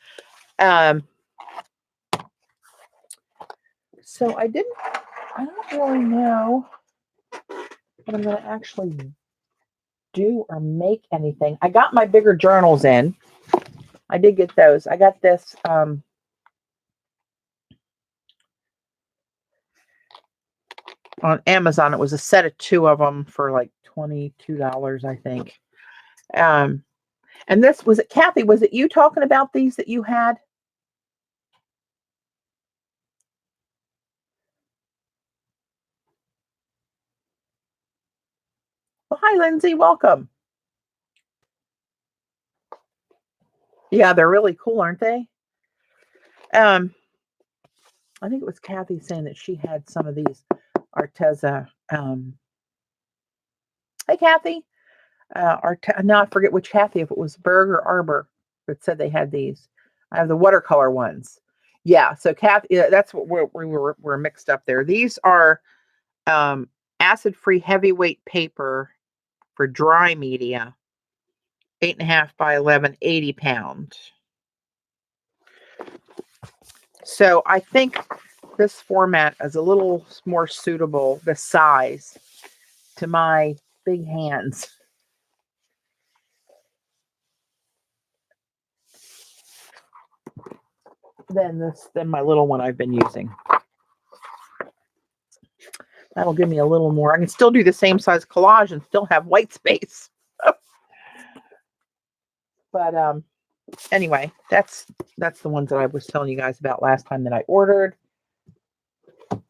So I don't really know what I'm going to actually do or make anything. I got my bigger journals in. I did get those. I got this on Amazon. It was a set of 2 of them for like $22, I think. And this was it, Kathy, was it you talking about these that you had? Well, hi, Lindsay. Welcome. Yeah, they're really cool, aren't they? I think it was Kathy saying that she had some of these Arteza. Hey, Kathy. No, I forget which Kathy, if it was Berg or Arbor that said they had these. I have the watercolor ones. Yeah, so Kathy, that's what we're mixed up there. These are acid-free heavyweight paper for dry media, 8.5 by 11, 80 pounds. So I think this format is a little more suitable, the size, to my big hands. Than my little one I've been using. That'll give me a little more. I can still do the same size collage and still have white space. But anyway, that's the ones that I was telling you guys about last time that I ordered.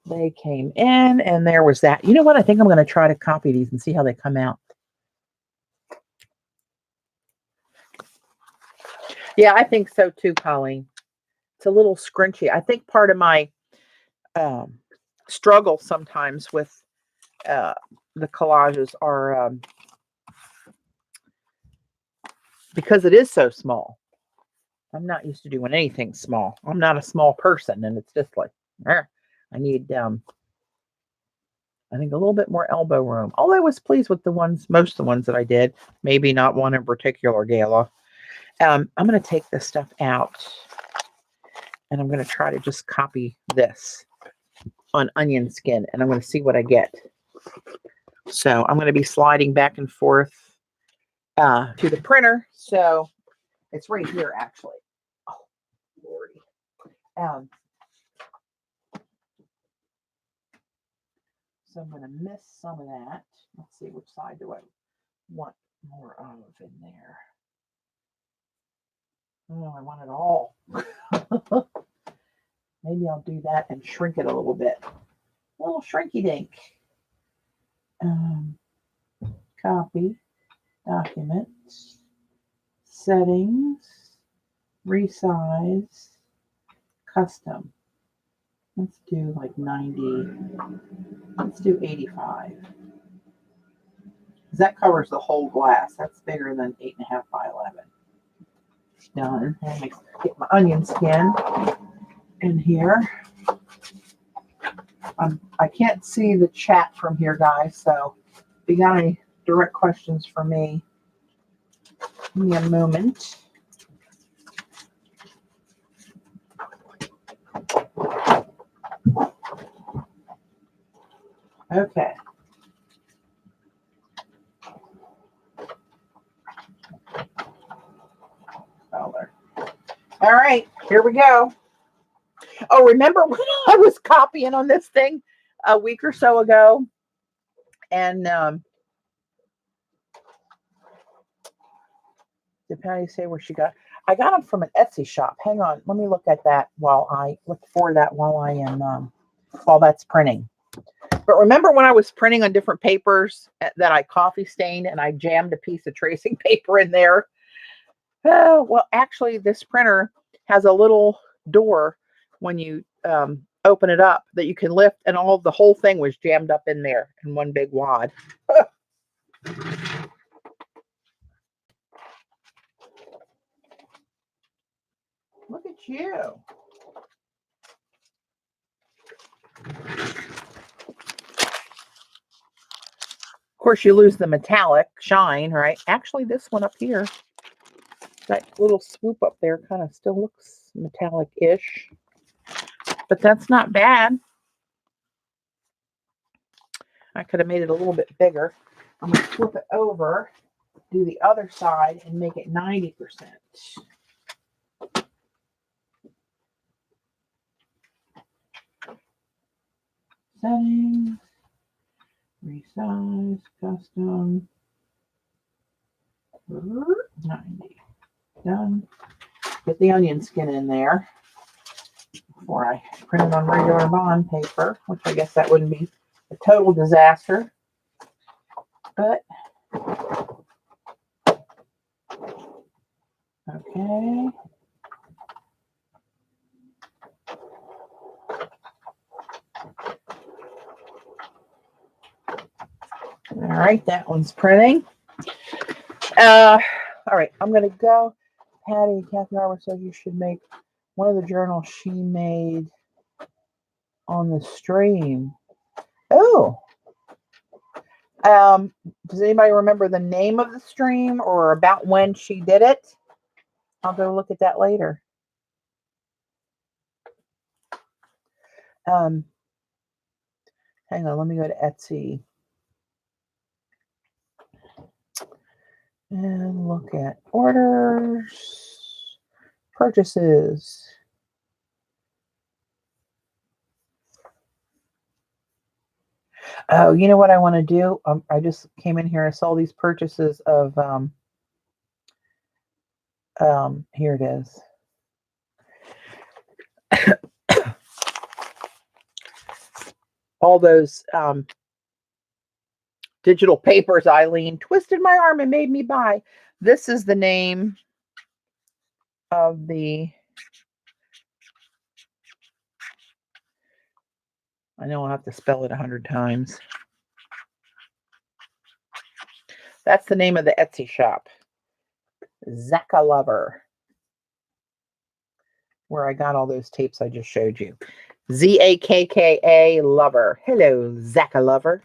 They came in and there was that. You know what? I think I'm going to try to copy these and see how they come out. Yeah, I think so too, Colleen. It's a little scrunchy. I think part of my struggle sometimes with the collages are because it is so small. I'm not used to doing anything small. I'm not a small person, and it's just like, I need, I think, a little bit more elbow room. Although I was pleased with most of the ones that I did. Maybe not one in particular, Gala. I'm going to take this stuff out, and I'm going to try to just copy this on onion skin, and I'm going to see what I get. So I'm going to be sliding back and forth to the printer. So it's right here, actually. Oh, Lordy. So I'm going to miss some of that. Let's see, which side do I want more of in there? Oh, I want it all. Maybe I'll do that and shrink it a little bit. A little shrinky dink. Copy, document, settings, resize, custom. Let's do like 90. Let's do 85. Because that covers the whole glass. That's bigger than 8.5 by 11. Done. Let me get my onion skin in here. I can't see the chat from here, guys. So if you got any direct questions for me, give me a moment. Okay. Color. All right, here we go. Oh, remember when I was copying on this thing a week or so ago? And did Patty say where she got? I got them from an Etsy shop. Hang on, let me look at that while I look for that while I am while that's printing. But remember when I was printing on different papers that I coffee stained and I jammed a piece of tracing paper in there? Oh, well, actually, this printer has a little door when you open it up that you can lift, and the whole thing was jammed up in there in one big wad. Look at you. Of course, you lose the metallic shine, right? Actually, this one up here, that little swoop up there kind of still looks metallic-ish, but that's not bad. I could have made it a little bit bigger. I'm going to flip it over, do the other side, and make it 90%. Settings, resize, custom, 90. Done. Get the onion skin in there before I print it on regular bond paper, which I guess that wouldn't be a total disaster. But, okay. All right, that one's printing. All right, I'm going to go. Patty, Kathy Arbor says you should make one of the journals she made on the stream. Oh. Does anybody remember the name of the stream or about when she did it? I'll go look at that later. Hang on, let me go to Etsy and look at orders, purchases. Oh, you know what I want to do? I just came in here. I saw these purchases of, here it is. All those digital papers Eileen twisted my arm and made me buy. This is the name of the, I know I'll have to spell it 100 times. That's the name of the Etsy shop. Zakka Lover. Where I got all those tapes I just showed you. Zakka Lover. Hello, Zakka Lover.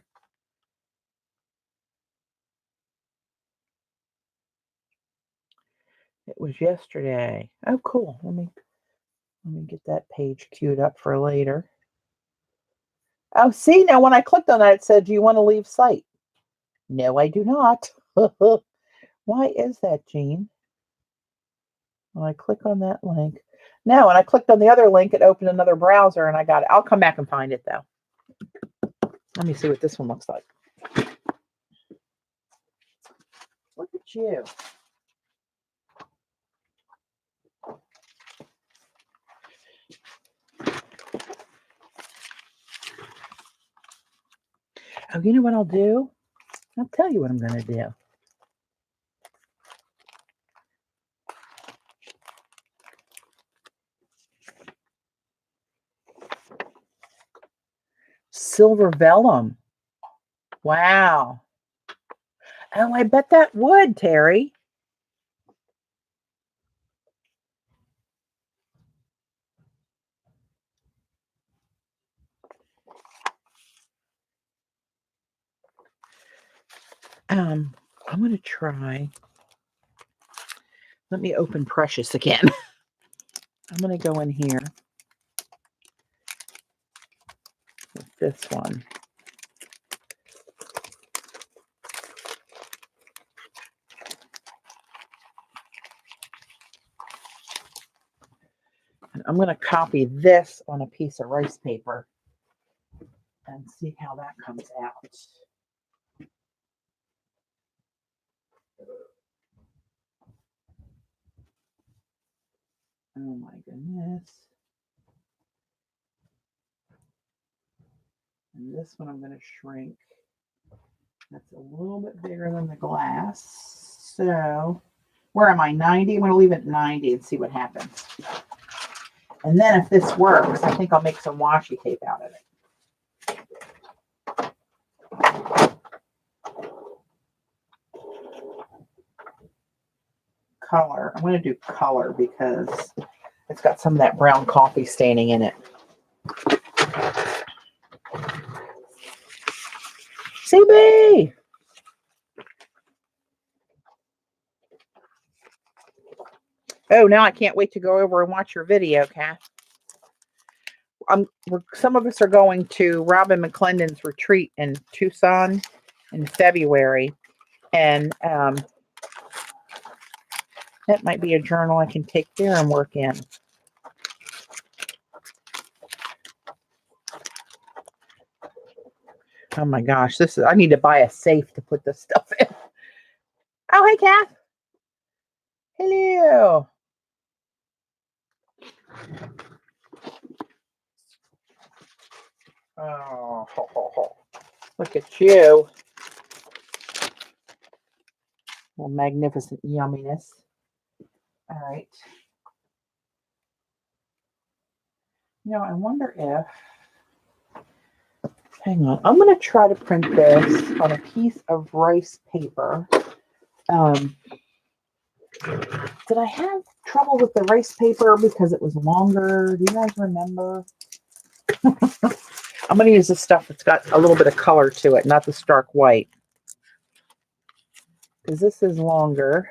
It was yesterday. Oh, cool. Let me get that page queued up for later. Oh, see, now when I clicked on that, it said, do you want to leave site? No, I do not. Why is that, Jean? When I click on that link. No, when I clicked on the other link, it opened another browser and I got it. I'll come back and find it, though. Let me see what this one looks like. Look at you. Oh, you know what I'll do? I'll tell you what I'm going to do. Silver vellum. Wow. Oh, I bet that would, Terry. I'm going to try. Let me open Precious again. I'm going to go in here with this one. And I'm going to copy this on a piece of rice paper and see how that comes out. Oh my goodness. And this one I'm going to shrink. That's a little bit bigger than the glass. So where am I? 90? I'm going to leave it 90 and see what happens. And then if this works, I think I'll make some washi tape out of it. Color. I'm going to do color because it's got some of that brown coffee staining in it. CB! Oh, now I can't wait to go over and watch your video, Kath. Some of us are going to Robin McClendon's retreat in Tucson in February. And that might be a journal I can take there and work in. Oh my gosh, I need to buy a safe to put this stuff in. Oh, hey, Kath. Hello. Oh, ho, ho, ho. Look at you. Well, magnificent yumminess. All right. I wonder if, hang on, I'm going to try to print this on a piece of rice paper. Did I have trouble with the rice paper because it was longer? Do you guys remember? I'm going to use this stuff that's got a little bit of color to it, not the stark white. Because this is longer.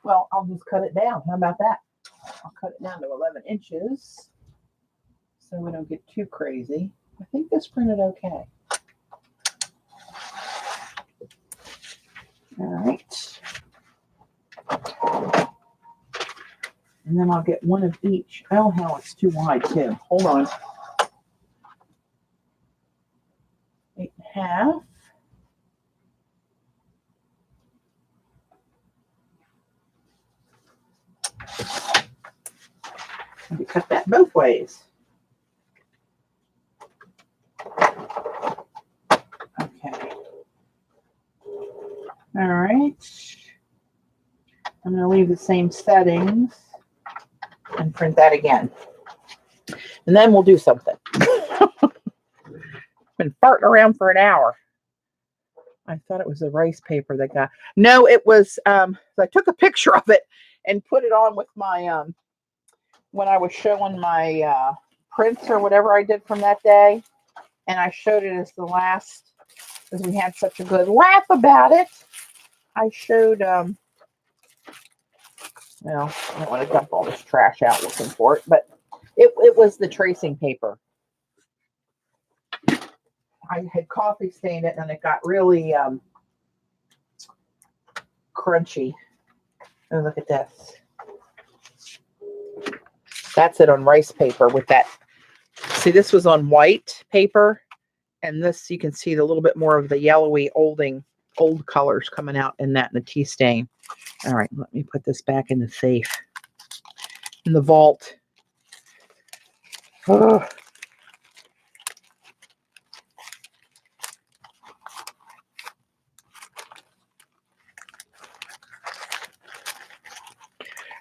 Well, I'll just cut it down. How about that? I'll cut it down to 11 inches so we don't get too crazy. I think this printed okay. All right. And then I'll get one of each. Oh, hell, it's too wide, too. Hold on. 8.5. You cut that both ways. Okay. All right. I'm going to leave the same settings and print that again. And then we'll do something. Been farting around for an hour. I thought it was the rice paper that got. No, it was. I took a picture of it and put it on with my when I was showing my prints or whatever I did from that day, and I showed it as the last because we had such a good laugh about it. I showed. Well, I don't want to dump all this trash out looking for it, but it was the tracing paper. I had coffee stained it and it got really crunchy. Oh, look at this. That's it on rice paper with that. See, this was on white paper, and this you can see the little bit more of the yellowy old colors coming out in that in the tea stain. All right, let me put this back in the safe, in the vault. Oh.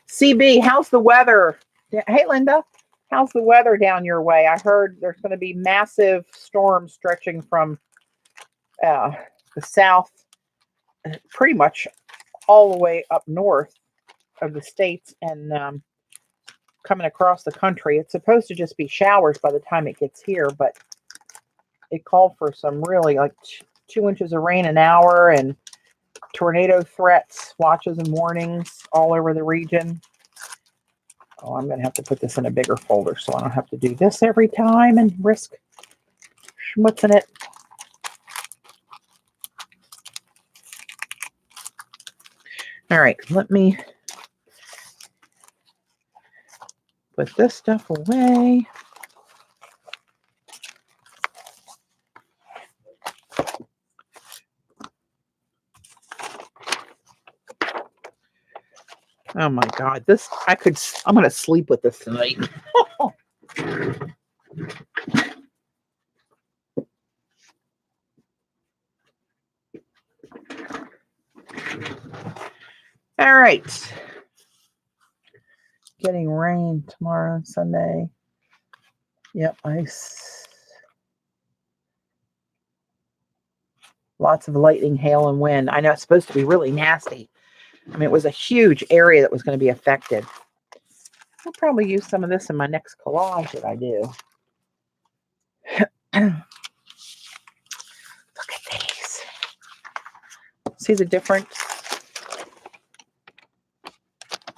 CB, how's the weather? Hey, Linda, how's the weather down your way? I heard there's going to be massive storms stretching from the south, pretty much all the way up north of the states and coming across the country. It's supposed to just be showers by the time it gets here, but it called for some really like 2 inches of rain an hour and tornado threats, watches and warnings all over the region. Oh, I'm going to have to put this in a bigger folder so I don't have to do this every time and risk schmutzing it. All right, let me put this stuff away. Oh my God, this, I'm going to sleep with this tonight. All right. Getting rain tomorrow and Sunday. Yep, ice. Lots of lightning, hail, and wind. I know it's supposed to be really nasty. I mean, it was a huge area that was going to be affected. I'll probably use some of this in my next collage that I do. Look at these. See the difference?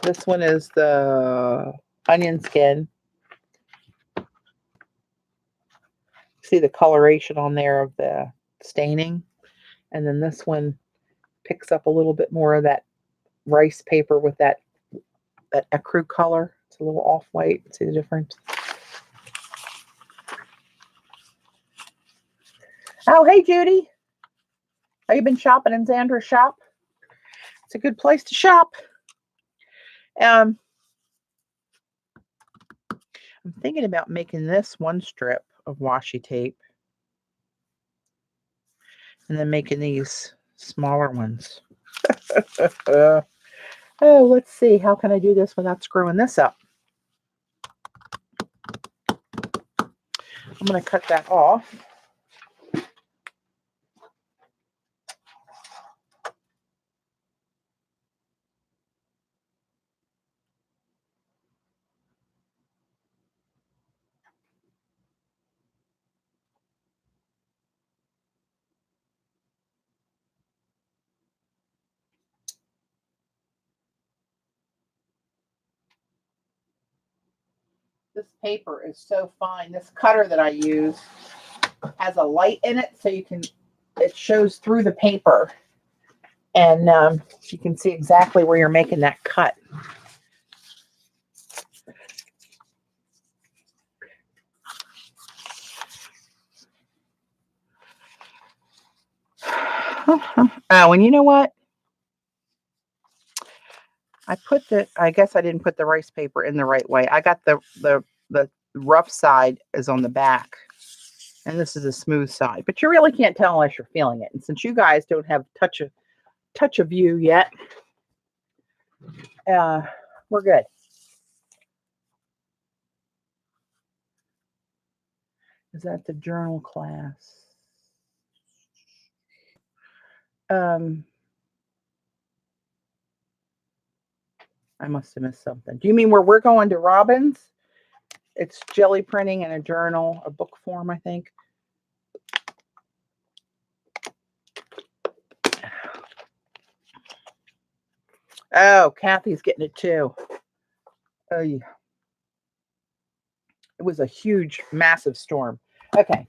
This one is the onion skin. See the coloration on there of the staining? And then this one picks up a little bit more of that rice paper with that ecru color. It's a little off-white. See the difference? Oh, hey, Judy. Have you been shopping in Xandra's shop? It's a good place to shop. I'm thinking about making this one strip of washi tape and then making these smaller ones. Oh, let's see. How can I do this without screwing this up? I'm going to cut that off. This paper is so fine. This cutter that I use has a light in it, so it shows through the paper, and you can see exactly where you're making that cut. Oh, and you know what? I guess I didn't put the rice paper in the right way. I got the rough side is on the back, and this is a smooth side. But you really can't tell unless you're feeling it. And since you guys don't have touch of view yet, we're good. Is that the journal class? I must have missed something. Do you mean where we're going to Robbins? It's jelly printing and a journal, a book form, I think. Oh, Kathy's getting it too. Oh, yeah. It was a huge, massive storm. Okay.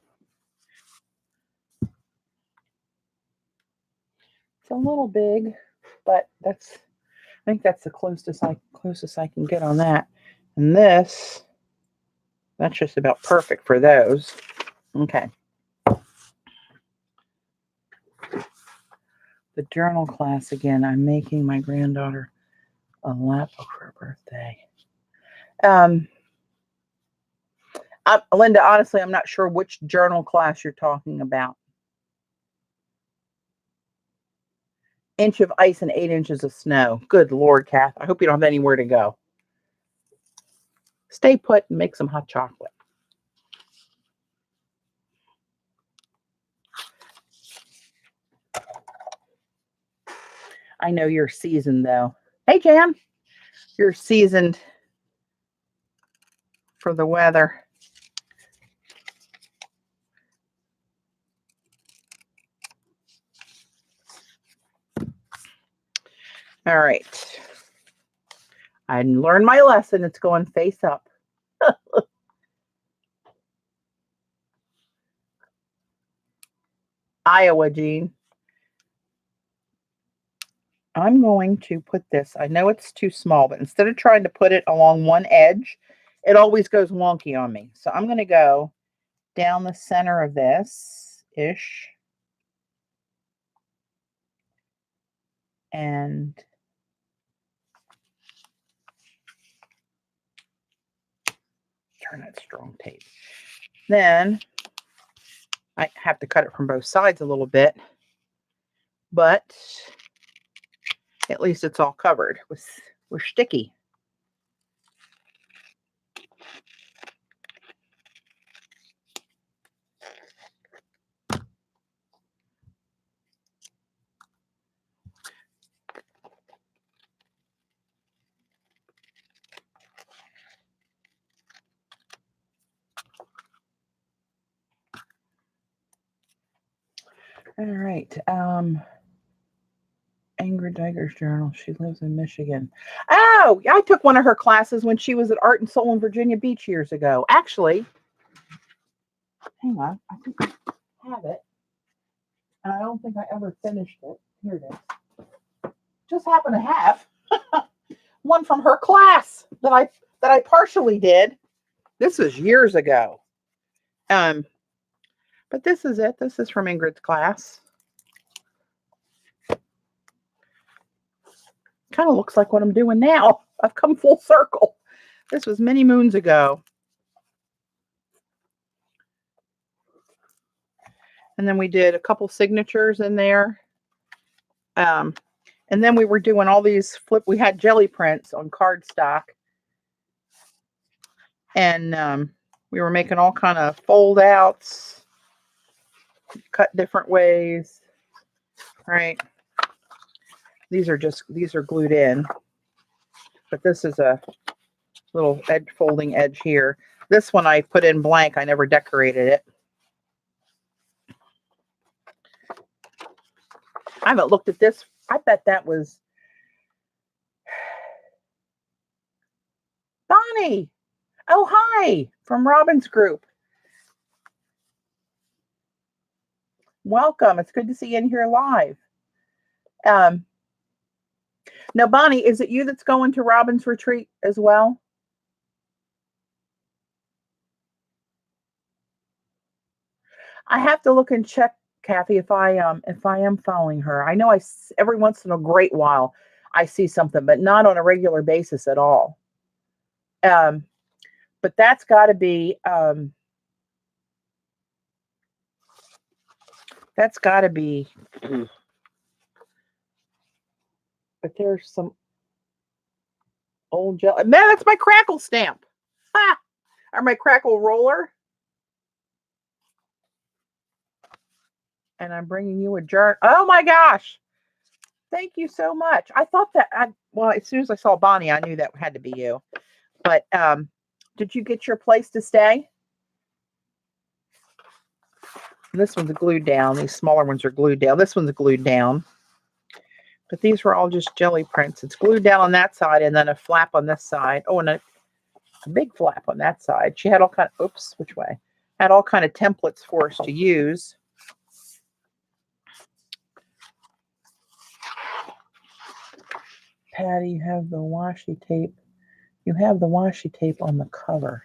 It's a little big, but I think that's the closest I can get on that. And that's just about perfect for those. Okay. The journal class again. I'm making my granddaughter a lap book for her birthday. Linda, honestly, I'm not sure which journal class you're talking about. Inch of ice and 8 inches of snow. Good Lord, Kath. I hope you don't have anywhere to go. Stay put and make some hot chocolate. I know you're seasoned, though. Hey, Jan. You're seasoned for the weather. All right. I learned my lesson. It's going face up. Iowa, Jean. I'm going to put this. I know it's too small, but instead of trying to put it along one edge, it always goes wonky on me. So I'm going to go down the center of this-ish. And Darn, that's strong tape. Then I have to cut it from both sides a little bit, but at least it's all covered with sticky. All right. Ingrid Diger's journal. She lives in Michigan. Oh, I took one of her classes when she was at Art and Soul in Virginia Beach years ago. Actually, hang on. I think I have it. And I don't think I ever finished it. Here it is. Just happen to have one from her class that I partially did. This was years ago. But this is it. This is from Ingrid's class. Kind of looks like what I'm doing now. I've come full circle. This was many moons ago. And then we did a couple signatures in there. And then we were doing all these we had jelly prints on cardstock. And we were making all kind of fold outs, cut different ways. Right. These are glued in. But this is a little folding edge here. This one I put in blank. I never decorated it. I haven't looked at this. I bet that was Bonnie. Oh, hi, from Robin's group. Welcome. It's good to see you in here live. Now, Bonnie, is it you that's going to Robin's retreat as well? I have to look and check, Kathy, if I am following her. I know every once in a great while I see something, but not on a regular basis at all. But that's got to be but there's some old gel. Man, that's my crackle stamp. Ha! Or my crackle roller. And I'm bringing you a journal. Oh my gosh. Thank you so much. I thought that, well, as soon as I saw Bonnie, I knew that had to be you. But did you get your place to stay? This one's glued down. These smaller ones are glued down. This one's glued down. But these were all just jelly prints. It's glued down on that side and then a flap on this side. Oh, and a big flap on that side. She had all kind of, oops, which way? Had all kind of templates for us to use. Patty, you have the washi tape. You have the washi tape on the cover.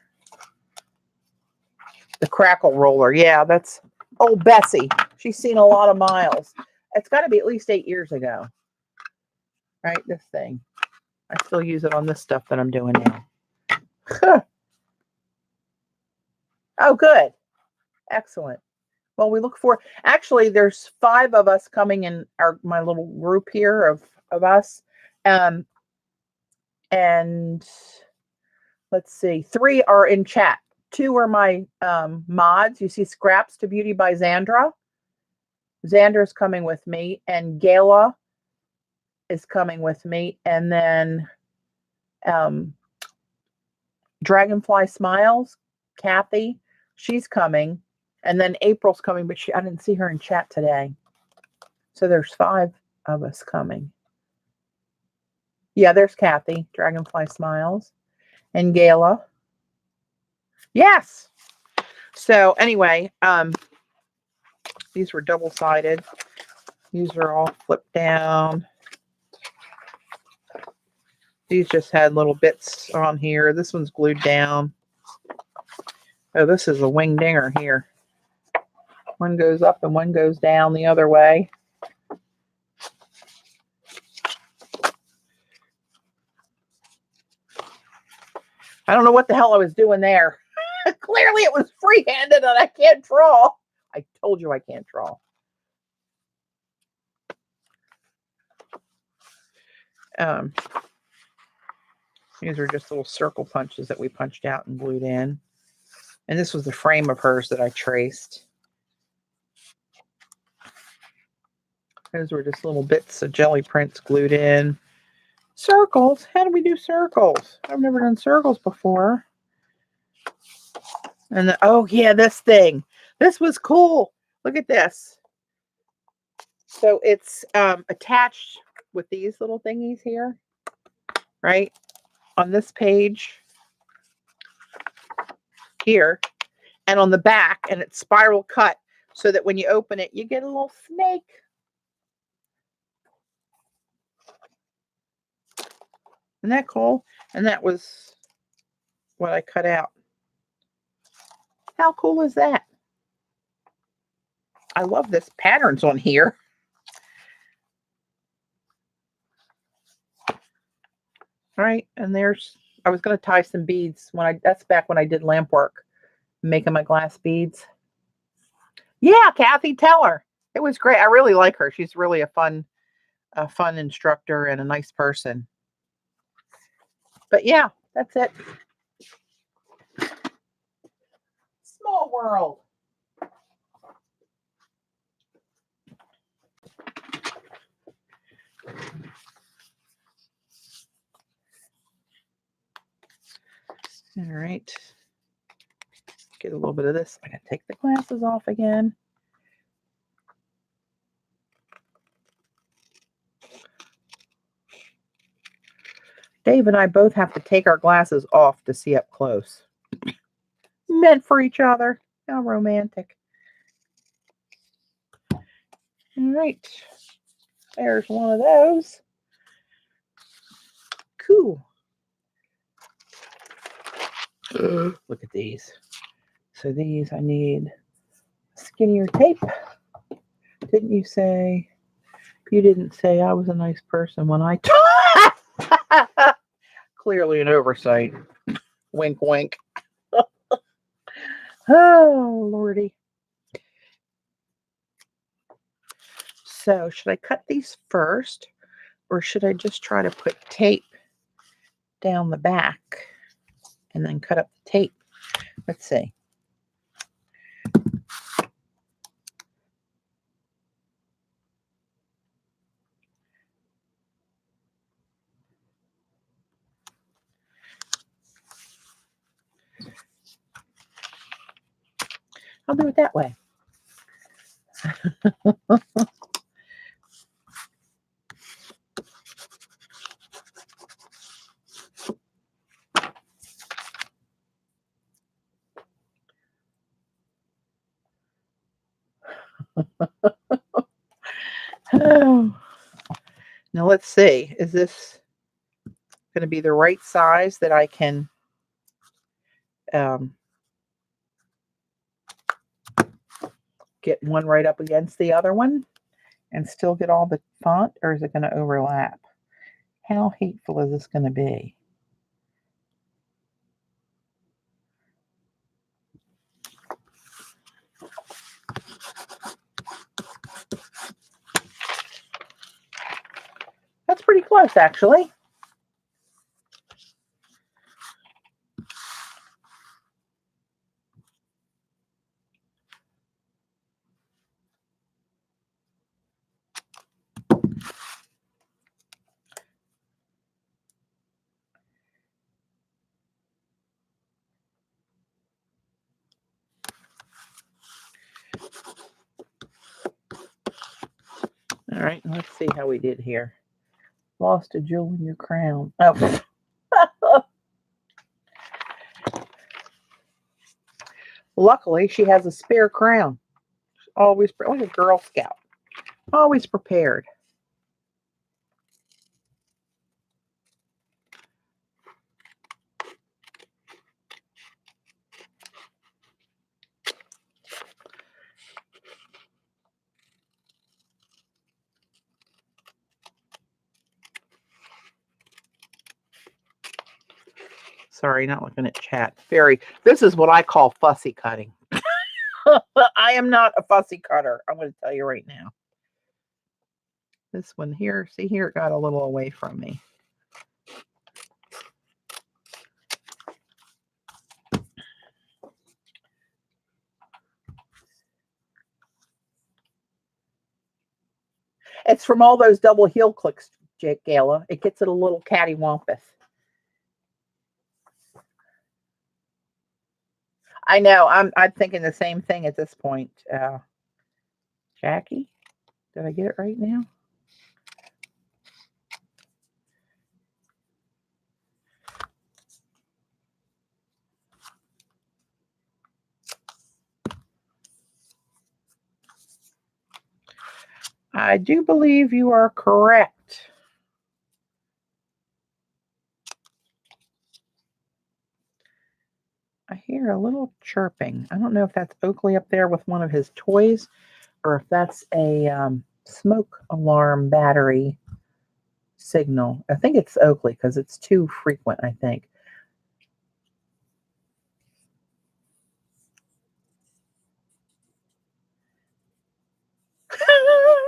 The crackle roller. Yeah, that's old Bessie. She's seen a lot of miles. It's got to be at least 8 years ago. Right, this thing. I still use it on this stuff that I'm doing now. Huh. Oh, good. Excellent. Well, we look for, actually, there's 5 of us coming in my little group here of us. And let's see, 3 are in chat. 2 are my mods. You see Scraps to Beauty by Xandra. Xandra's coming with me, and Gayla is coming with me, and then Dragonfly Smiles, Kathy, she's coming, and then April's coming, but I didn't see her in chat today. So there's 5 of us coming. Yeah, there's Kathy, Dragonfly Smiles, and Gayla. Yes. So anyway, these were double-sided. These are all flipped down. These just had little bits on here. This one's glued down. Oh, this is a wing dinger here. One goes up and one goes down the other way. I don't know what the hell I was doing there. Apparently it was free-handed and I can't draw. I told you I can't draw. These are just little circle punches that we punched out and glued in. And this was the frame of hers that I traced. Those were just little bits of jelly prints glued in. Circles? How do we do circles? I've never done circles before. And oh yeah, this thing. This was cool. Look at this. So it's attached with these little thingies here, right? On this page here, and on the back, and it's spiral cut so that when you open it, you get a little snake. Isn't that cool? And that was what I cut out. How cool is that? I love this patterns on here. Right, and there's, I was going to tie some beads that's back when I did lamp work, making my glass beads. Yeah, Kathy, tell her. It was great. I really like her. She's really a fun instructor and a nice person. But yeah, that's it. Small world. All right. Get a little bit of this. I gotta take the glasses off again. Dave and I both have to take our glasses off to see up close. Meant for each other. How romantic. All right. There's one of those. Cool. Look at these. So these I need skinnier tape. Didn't you say? You didn't say I was a nice person when I clearly an oversight. Wink, wink. Oh, Lordy. So should I cut these first, or should I just try to put tape down the back and then cut up the tape? Let's see. I'll do it that way. Oh. Now let's see. Is this going to be the right size that I can get one right up against the other one and still get all the font, or is it going to overlap? How hateful is this going to be? That's pretty close, actually. All right, let's see how we did here. Lost a jewel in your crown. Oh. Luckily, she has a spare crown. Always, like a Girl Scout. Always prepared. Sorry, not looking at chat. This is what I call fussy cutting. I am not a fussy cutter. I'm going to tell you right now. This one here, see here, it got a little away from me. It's from all those double heel clicks, Gayla. It gets it a little cattywampus. I know. I'm thinking the same thing at this point. Jackie, did I get it right now? I do believe you are correct. I hear a little chirping. I don't know if that's Oakley up there with one of his toys or if that's a smoke alarm battery signal. I think it's Oakley because it's too frequent, I think.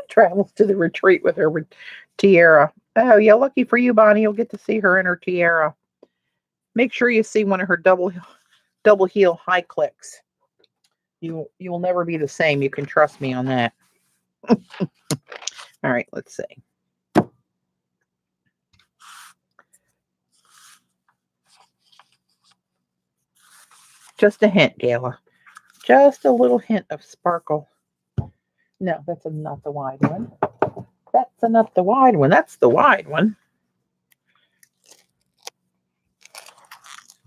Travels to the retreat with her tiara. Oh, yeah, lucky for you, Bonnie. You'll get to see her in her tiara. Make sure you see one of her double heel high clicks. You will never be the same. You can trust me on that. All right, let's see. Just a hint, Gayla. Just a little hint of sparkle. No, that's not the wide one. That's not the wide one. That's the wide one.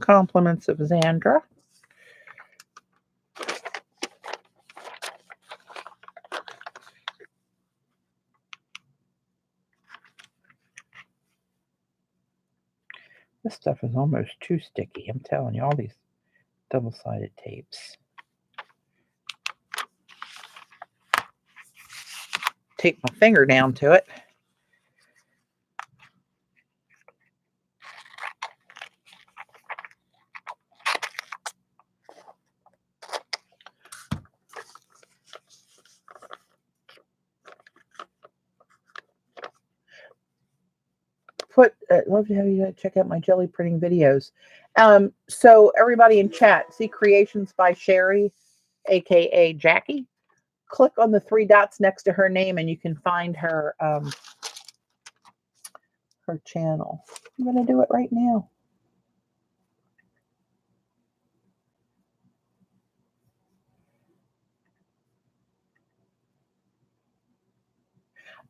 Compliments of Xandra. This stuff is almost too sticky. I'm telling you, all these double-sided tapes. Take my finger down to it. Love to have you check out my jelly printing videos. So everybody in chat, see Creations by Sherry, aka Jackie. Click on the 3 dots next to her name and you can find her her channel. I'm gonna do it right now.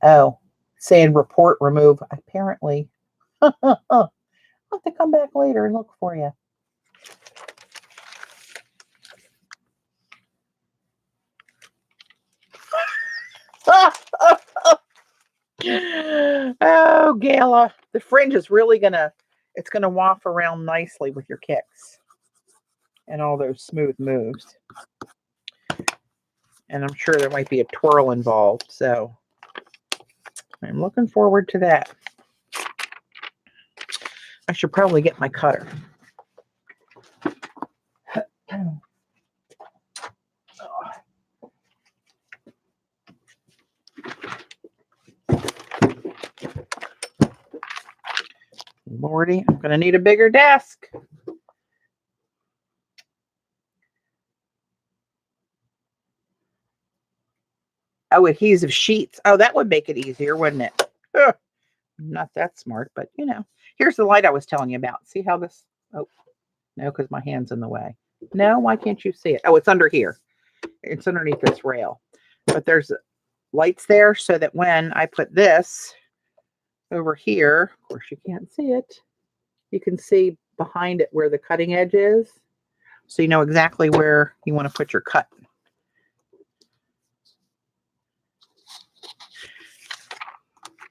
Oh, saying report remove. Apparently. I'll have to come back later and look for you. Oh, Gayla. The fringe is really it's gonna waft around nicely with your kicks and all those smooth moves. And I'm sure there might be a twirl involved, so I'm looking forward to that. I should probably get my cutter. Lordy, I'm going to need a bigger desk. Oh, adhesive sheets. Oh, that would make it easier, wouldn't it? Ugh, not that smart, but you know. Here's the light I was telling you about. See how this... Oh, no, because my hand's in the way. No, why can't you see it? Oh, it's under here. It's underneath this rail. But there's lights there so that when I put this over here, of course you can't see it, you can see behind it where the cutting edge is. So you know exactly where you want to put your cut.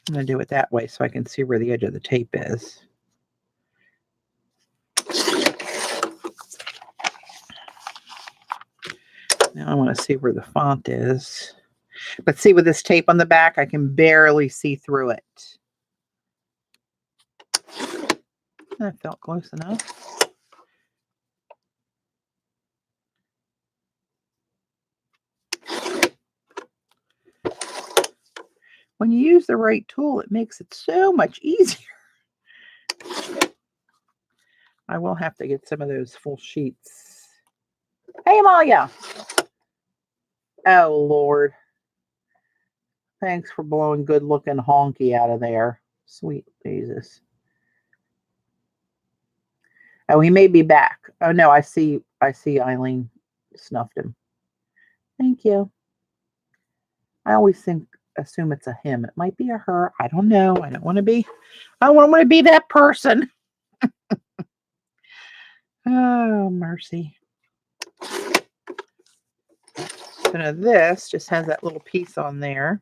I'm going to do it that way so I can see where the edge of the tape is. Now I want to see where the font is. But see, with this tape on the back, I can barely see through it. That felt close enough. When you use the right tool, it makes it so much easier. I will have to get some of those full sheets. Hey, Amalia. Oh, Lord. Thanks for blowing good-looking Honky out of there. Sweet Jesus. Oh, he may be back. Oh, no, I see Eileen snuffed him. Thank you. I always assume it's a him. It might be a her. I don't know. I don't want to be that person. Oh, mercy. So now this just has that little piece on there.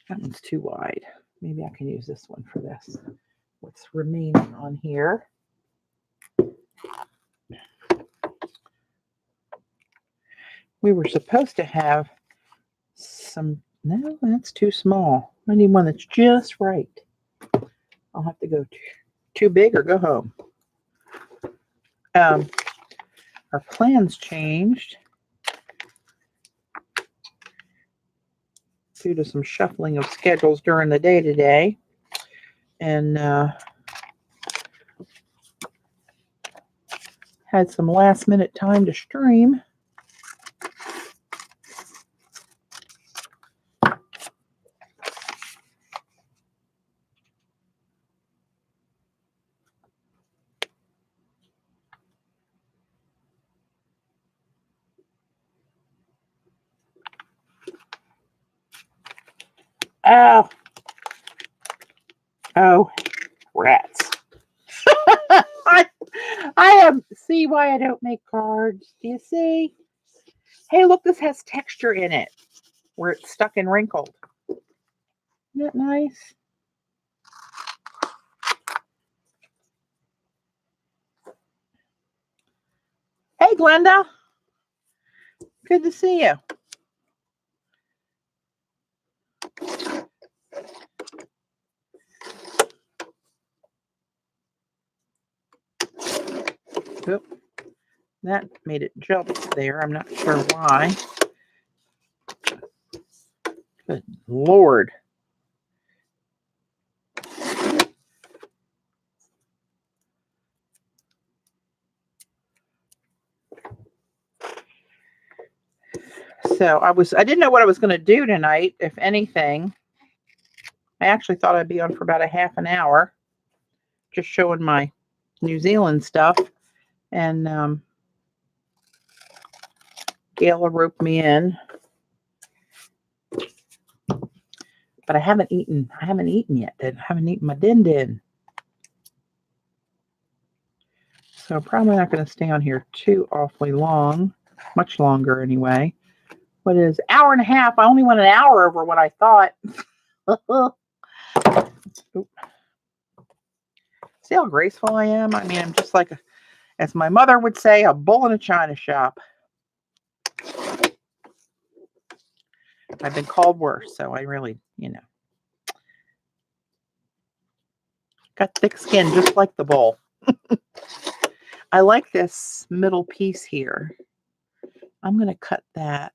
That one's too wide. Maybe I can use this one for this. What's remaining on here? We were supposed to have some. No, that's too small. I need one that's just right. I'll have to go too big or go home. Our plans changed due to some shuffling of schedules during the day today. And had some last minute time to stream. Oh, rats. See why I don't make cards. Do you see? Hey, look, this has texture in it where it's stuck and wrinkled. Isn't that nice? Hey, Glenda. Good to see you. Oop. That made it jump there. I'm not sure why. Good Lord. So I didn't know what I was going to do tonight, if anything. I actually thought I'd be on for about a half an hour, just showing my New Zealand stuff. And Gayla roped me in. But I haven't eaten yet. I haven't eaten my din-din. So I'm probably not going to stay on here too awfully long. Much longer anyway. What is hour and a half? I only went an hour over what I thought. See how graceful I am? I mean, I'm just like, as my mother would say, a bull in a china shop. I've been called worse, so I really, got thick skin just like the bull. I like this middle piece here. I'm going to cut that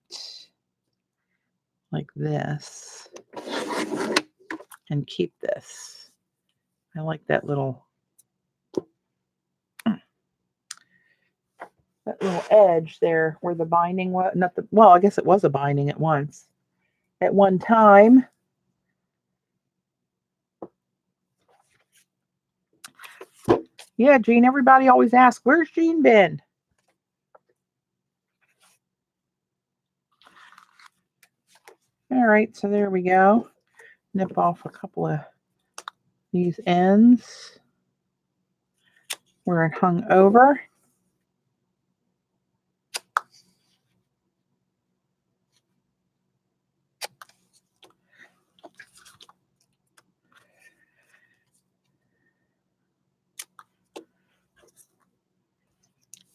like this and keep this. I like that little edge there where the binding was. Well, I guess it was a binding at one time. Yeah, Jean, everybody always asks, where's Jean been? All right, so there we go. Nip off a couple of these ends where it hung over.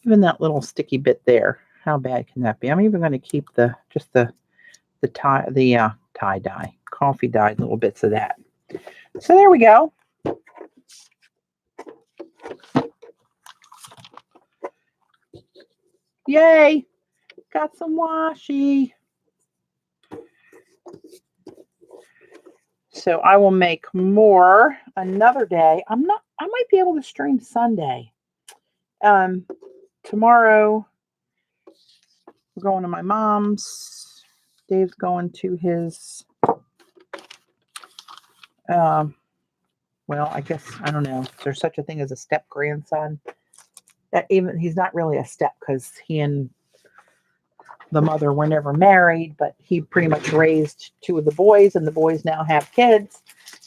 Even that little sticky bit there. How bad can that be? I'm even going to keep the tie dye, coffee dyed little bits of that. So there we go. Yay. Got some washi. So I will make more another day. I might be able to stream Sunday. Tomorrow we're going to my mom's. Dave's going to his well, I guess I don't know. Is there such a thing as a step grandson? That even he's not really a step because he and the mother were never married, but he pretty much raised two of the boys, and the boys now have kids.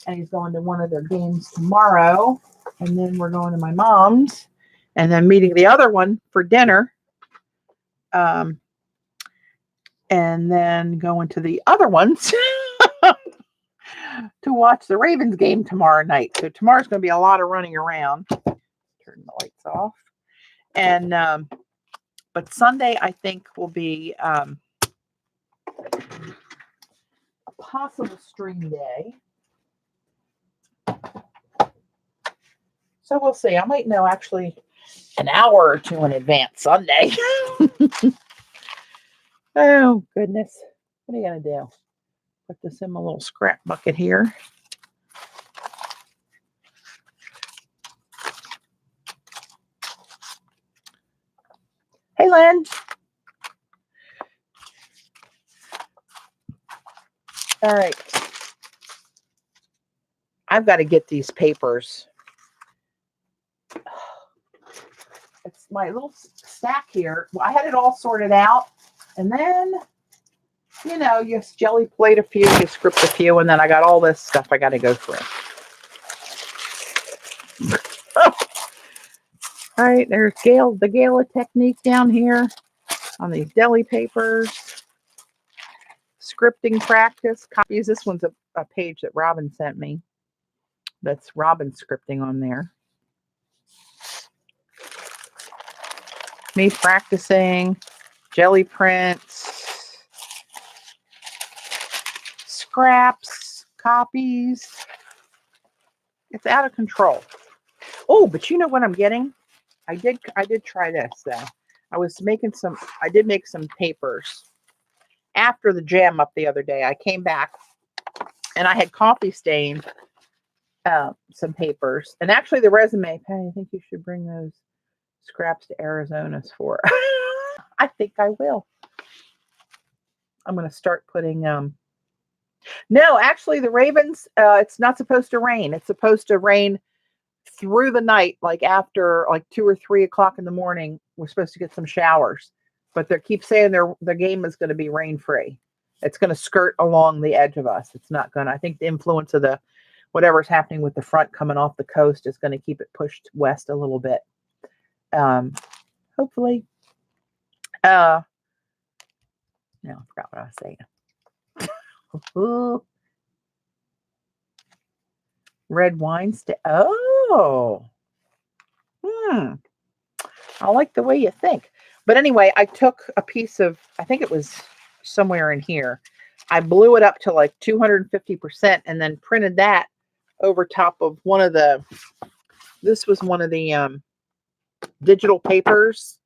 And he's going to one of their games tomorrow. And then we're going to my mom's and then meeting the other one for dinner. And then going to the other ones to watch the Ravens game tomorrow night. So tomorrow's going to be a lot of running around. Turn the lights off. And but Sunday, I think, will be a possible stream day. So we'll see. I might know actually an hour or two in advance Sunday. Oh, goodness. What are you going to do? Put this in my little scrap bucket here. Hey, Lynn. All right. I've got to get these papers. It's my little stack here. Well, I had it all sorted out. And then, you know, you jelly plate a few, you script a few, and then I got all this stuff I got to go through. Oh. All right, there's the Gala technique down here on these deli papers. Scripting practice copies. This one's a page that Robin sent me. That's Robin scripting on there. Me practicing jelly prints, scraps, copies. It's out of control. Oh, but you know what I'm getting? I did try this though. I did make some papers after the jam up the other day. I came back and I had coffee stained some papers, and actually the resume. Patty, I think you should bring those scraps to Arizona's for. I think I will. I'm going to start putting. No, actually, the Ravens. It's not supposed to rain. It's supposed to rain through the night, like after like 2 or 3 o'clock in the morning. We're supposed to get some showers, but they keep saying the game is going to be rain free. It's going to skirt along the edge of us. It's not going to. I think the influence of the whatever's happening with the front coming off the coast is going to keep it pushed west a little bit. Hopefully. No, I forgot what I was saying. Ooh. Red wine Oh. I like the way you think. But anyway, I took a piece of, I think it was somewhere in here. I blew it up to like 250% and then printed that over top of this was one of the digital papers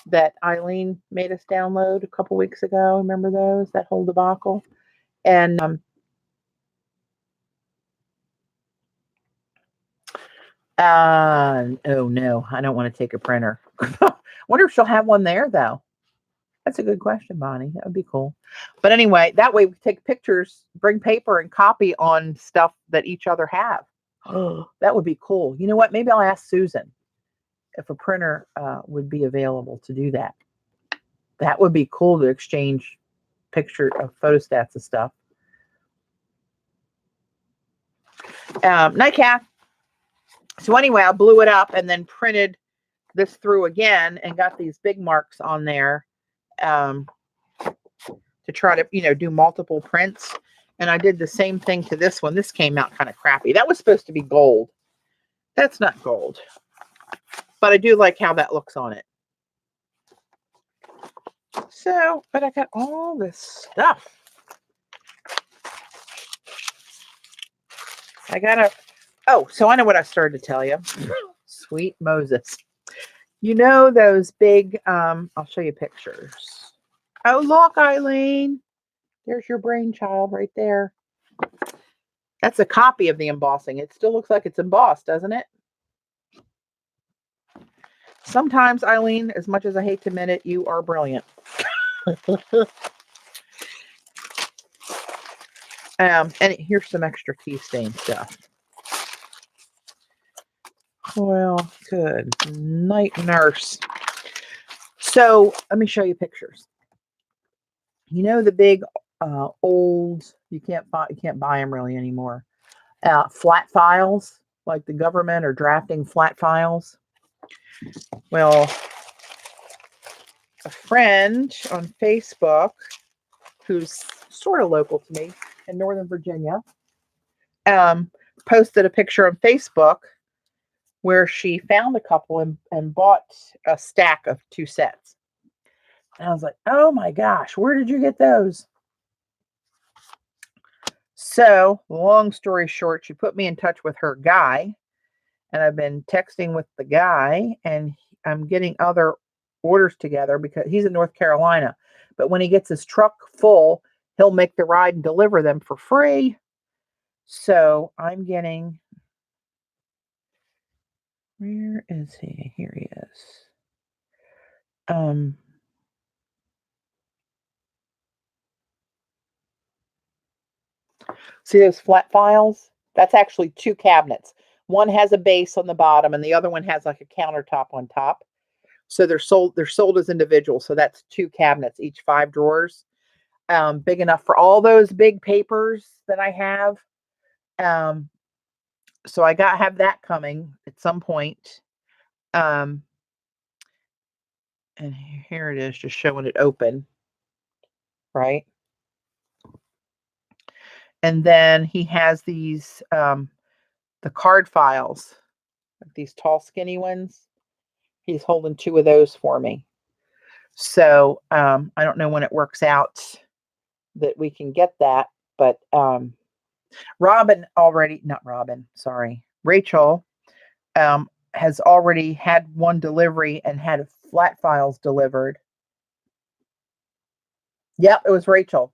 that Eileen made us download a couple weeks ago. Remember those? That whole debacle? And oh no, I don't want to take a printer. Wonder if she'll have one there though. That's a good question, Bonnie. That would be cool. But anyway, that way we take pictures, bring paper, and copy on stuff that each other have. Oh, that would be cool. You know what? Maybe I'll ask Susan if a printer would be available to do that. That would be cool to exchange picture of photostats of stuff. Nightcap. So anyway, I blew it up and then printed this through again and got these big marks on there to try to, do multiple prints. And I did the same thing to this one. This came out kind of crappy. That was supposed to be gold. That's not gold. But I do like how that looks on it. So, but I got all this stuff. So I know what I started to tell you. Sweet Moses. You know those big, I'll show you pictures. Oh, look, Eileen. There's your brainchild right there. That's a copy of the embossing. It still looks like it's embossed, doesn't it? Sometimes, Eileen, as much as I hate to admit it, you are brilliant. And here's some extra tea stain stuff. Well, good night, nurse. So let me show you pictures. You know the big old, you can't buy them really anymore. Flat files, like the government are drafting flat files. Well, a friend on Facebook who's sort of local to me in Northern Virginia posted a picture on Facebook where she found a couple and bought a stack of 2 sets. And I was like, oh my gosh, where did you get those? So, long story short, she put me in touch with her guy, and I've been texting with the guy, and I'm getting other orders together because he's in North Carolina. But when he gets his truck full, he'll make the ride and deliver them for free. So I'm getting, where is he? Here he is. See those flat files? That's actually 2 cabinets. One has a base on the bottom and the other one has like a countertop on top. So they're sold as individuals. So that's 2 cabinets, each 5 drawers. Big enough for all those big papers that I have. So I have that coming at some point. And here it is, just showing it open, right? And then he has these the card files, like these tall, skinny ones. He's holding 2 of those for me. So I don't know when it works out that we can get that, but Rachel has already had one delivery and had flat files delivered. Yep, it was Rachel.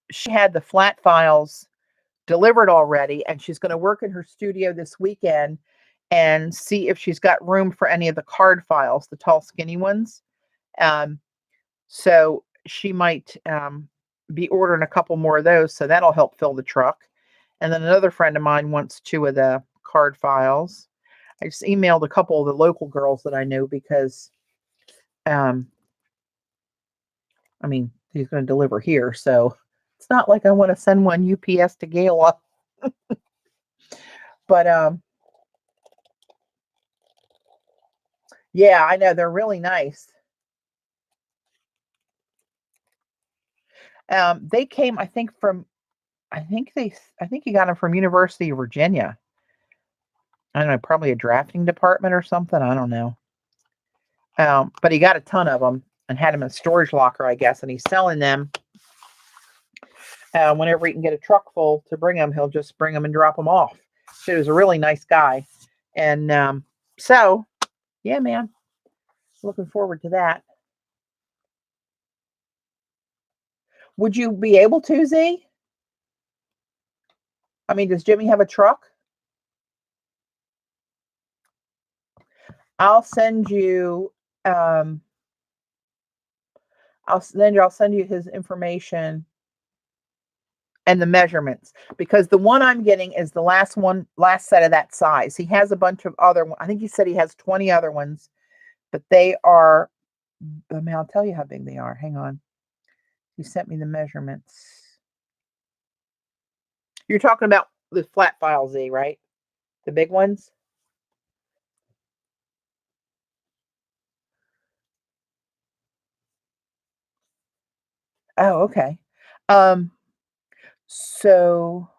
She had the flat files delivered already, and she's going to work in her studio this weekend and see if she's got room for any of the card files, the tall, skinny ones. So she might be ordering a couple more of those, so that'll help fill the truck. And then another friend of mine wants 2 of the card files. I just emailed a couple of the local girls that I know because, I mean, he's going to deliver here, so it's not like I want to send one UPS to Gala. But yeah, I know they're really nice. They came, I think he got them from University of Virginia. I don't know, probably a drafting department or something. I don't know. But he got a ton of them and had them in a storage locker, I guess, and he's selling them. Whenever he can get a truck full to bring them, he'll just bring them and drop them off. So he was a really nice guy. And so, yeah, man, looking forward to that. Would you be able to, Z? I mean, does Jimmy have a truck? I'll send you I'll send you his information and the measurements, because the one I'm getting is the last set of that size. He has a bunch of other ones. I think he said he has 20 other ones, but they are, I mean, I'll tell you how big they are. Hang on. He sent me the measurements. You're talking about the flat file, Z, right? The big ones? Oh, okay. So,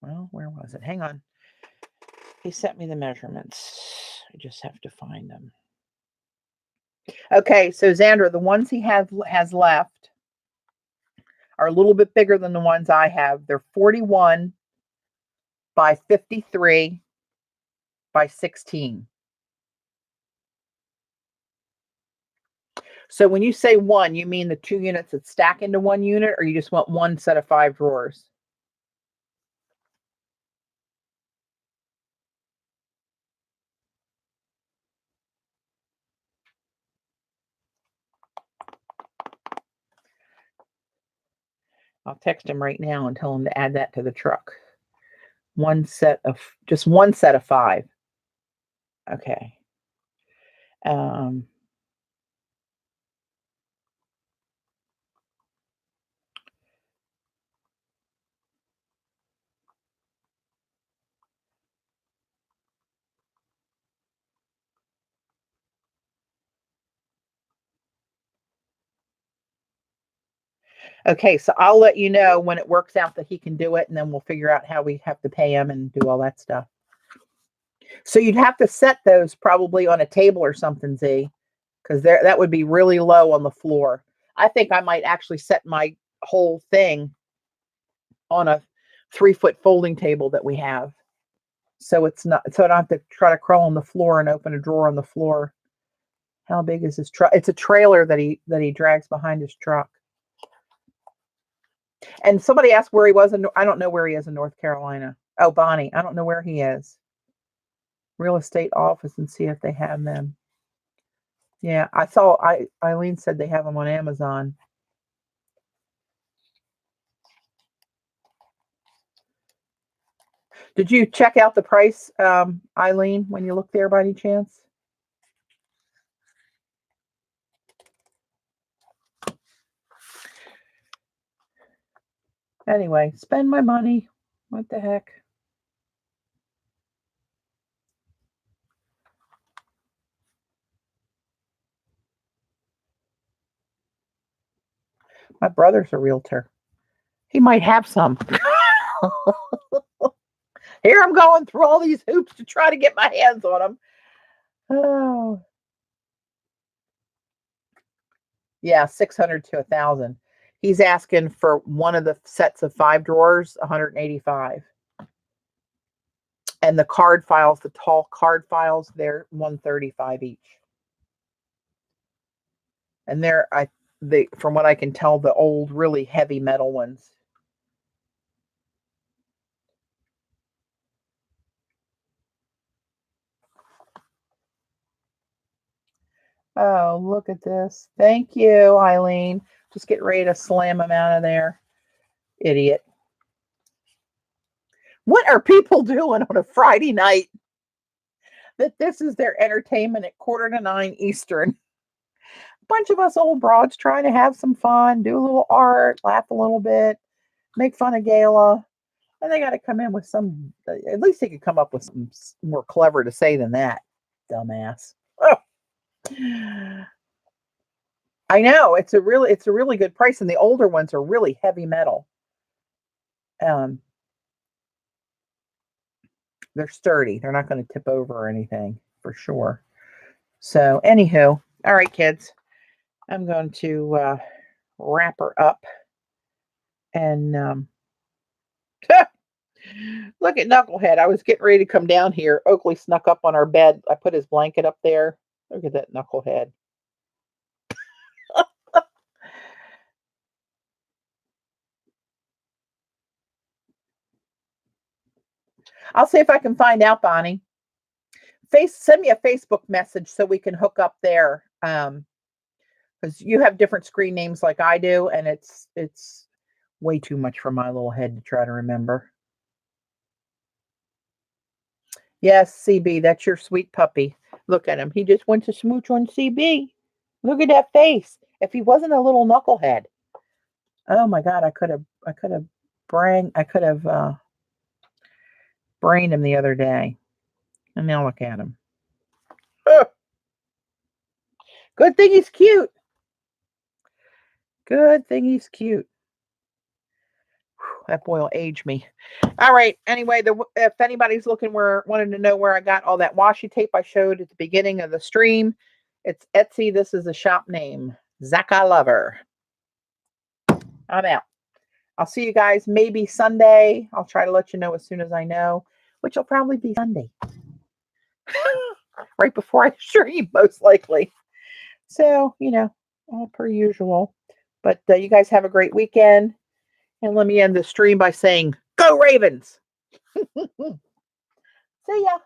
well, where was it? Hang on. He sent me the measurements. I just have to find them. Okay, so Xandra, the ones he has left are a little bit bigger than the ones I have. They're 41 by 53 by 16. So when you say one, you mean the 2 units that stack into 1 unit, or you just want one set of 5 drawers? I'll text him right now and tell him to add that to the truck. Just one set of 5. Okay. Um, okay, so I'll let you know when it works out that he can do it, and then we'll figure out how we have to pay him and do all that stuff. So you'd have to set those probably on a table or something, Z, because that would be really low on the floor. I think I might actually set my whole thing on a 3-foot folding table that we have. So it's not, so I don't have to try to crawl on the floor and open a drawer on the floor. How big is his truck? It's a trailer that he drags behind his truck. And somebody asked where he was. I don't know where he is in North Carolina. Oh, Bonnie. I don't know where he is. Real estate office, and see if they have them. Yeah, I saw Eileen said they have them on Amazon. Did you check out the price, Eileen, when you looked there by any chance? Anyway, spend my money. What the heck? My brother's a realtor. He might have some. Here I'm going through all these hoops to try to get my hands on them. Oh. Yeah, 600 to 1,000. He's asking for one of the sets of 5 drawers, 185. And the card files, the tall card files, they're 135 each. And from what I can tell, the old, really heavy metal ones. Oh, look at this. Thank you, Eileen. Just get ready to slam them out of there. Idiot. What are people doing on a Friday night that this is their entertainment at 8:45 Eastern? Bunch of us old broads trying to have some fun, do a little art, laugh a little bit, make fun of Gayla. And they got to come in with some, at least they could come up with some more clever to say than that, dumbass. Oh. I know, it's a really good price, and the older ones are really heavy metal. They're sturdy. They're not going to tip over or anything, for sure. So, anywho, all right, kids, I'm going to wrap her up. And look at Knucklehead. I was getting ready to come down here. Oakley snuck up on our bed. I put his blanket up there. Look at that Knucklehead. I'll see if I can find out, Bonnie. Send me a Facebook message so we can hook up there. Because you have different screen names like I do, and it's way too much for my little head to try to remember. Yes, CB, that's your sweet puppy. Look at him. He just went to smooch on CB. Look at that face. If he wasn't a little knucklehead. Oh my God, I could have brained him the other day. And now look at him. Ugh. Good thing he's cute. Good thing he's cute. That boy will age me. All right. Anyway, if anybody's wanting to know where I got all that washi tape I showed at the beginning of the stream, it's Etsy. This is the shop name, Zaka Lover. I'm out. I'll see you guys maybe Sunday. I'll try to let you know as soon as I know, which will probably be Sunday. Right before I stream, most likely. So, all per usual. But you guys have a great weekend. And let me end the stream by saying, go Ravens! See ya.